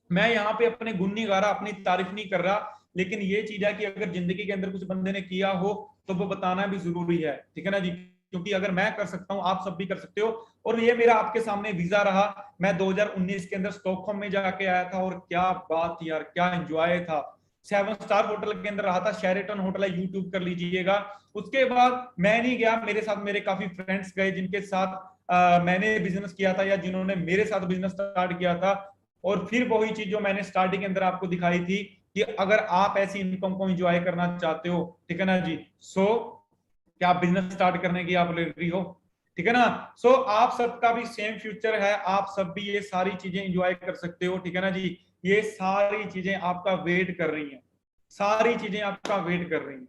मैं यहाँ पे अपने गुण नहीं गा रहा, अपनी तारीफ नहीं कर रहा। लेकिन ये चीज है कि अगर जिंदगी के अंदर कुछ बंदे ने किया हो तो वो बताना भी जरूरी है, ठीक है ना जी। क्योंकि अगर मैं कर सकता हूं आप सब भी कर सकते हो। और ये मेरा आपके सामने वीजा रहा। मैं 2019 के अंदर स्टॉकहोम में जाके आया था और क्या बात यार, क्या एंजॉय था। 7 स्टार होटल के अंदर रहा था, शेरेटन होटल है, यूट्यूब कर लीजिएगा। उसके बाद मैं नहीं गया, मेरे साथ मेरे काफी फ्रेंड्स गए जिनके साथ मैंने बिजनेस किया था या जिन्होंने मेरे साथ बिजनेस स्टार्ट किया था। और फिर वही चीज जो मैंने स्टार्टिंग के अंदर आपको दिखाई थी कि अगर आप ऐसी इनकम को एंजॉय करना चाहते हो, ठीक है ना जी, सो क्या आप बिजनेस स्टार्ट करने की आप रेडी हो, ठीक है ना। सो आप सबका भी सेम फ्यूचर है, आप सब भी ये सारी चीजें एंजॉय कर सकते हो, ठीक है ना जी। ये सारी चीजें आपका वेट कर रही हैं, सारी चीजें आपका वेट कर रही हैं,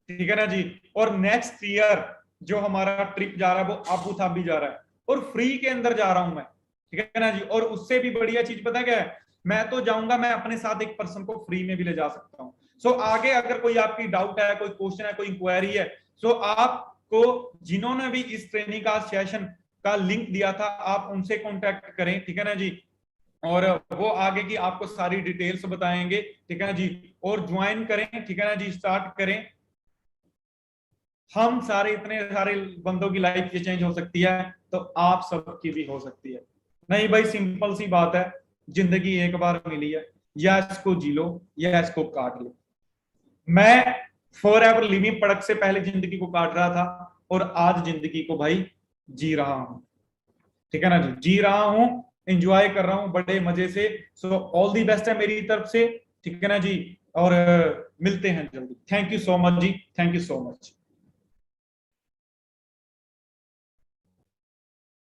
ठीक है ना जी। और नेक्स्ट ईयर जो हमारा ट्रिप जा रहा है वो अबू धाबी जा रहा है, और फ्री के अंदर जा रहा हूं मैं, ठीक है ना जी। और उससे भी बढ़िया चीज पता क्या है, मैं तो जाऊंगा, मैं अपने साथ एक पर्सन को फ्री में भी ले जा सकता हूँ। सो आगे अगर कोई आपकी डाउट है, कोई क्वेश्चन है, कोई इंक्वायरी है, सो आपको जिन्होंने भी इस ट्रेनिंग का सेशन का लिंक दिया था आप उनसे कांटेक्ट करें, ठीक है ना जी। और वो आगे की आपको सारी डिटेल्स बताएंगे, ठीक है ना जी। और ज्वाइन करें, ठीक है ना जी, स्टार्ट करें। हम सारे इतने सारे बंदों की लाइफ ये चेंज हो सकती है, तो आप सबकी भी हो सकती है। नहीं भाई, सिंपल सी बात है, जिंदगी एक बार मिली है, या इसको जी लो या इसको काट लो। मैं फॉर एवर लिविंग पड़क से पहले जिंदगी को काट रहा था, और आज जिंदगी को भाई जी रहा हूं, ठीक है ना जी, जी रहा हूं, एंजॉय कर रहा हूं बड़े मजे से। सो ऑल दी बेस्ट है मेरी तरफ से, ठीक है ना जी। और मिलते हैं जल्दी। थैंक यू सो मच जी, थैंक यू सो मच।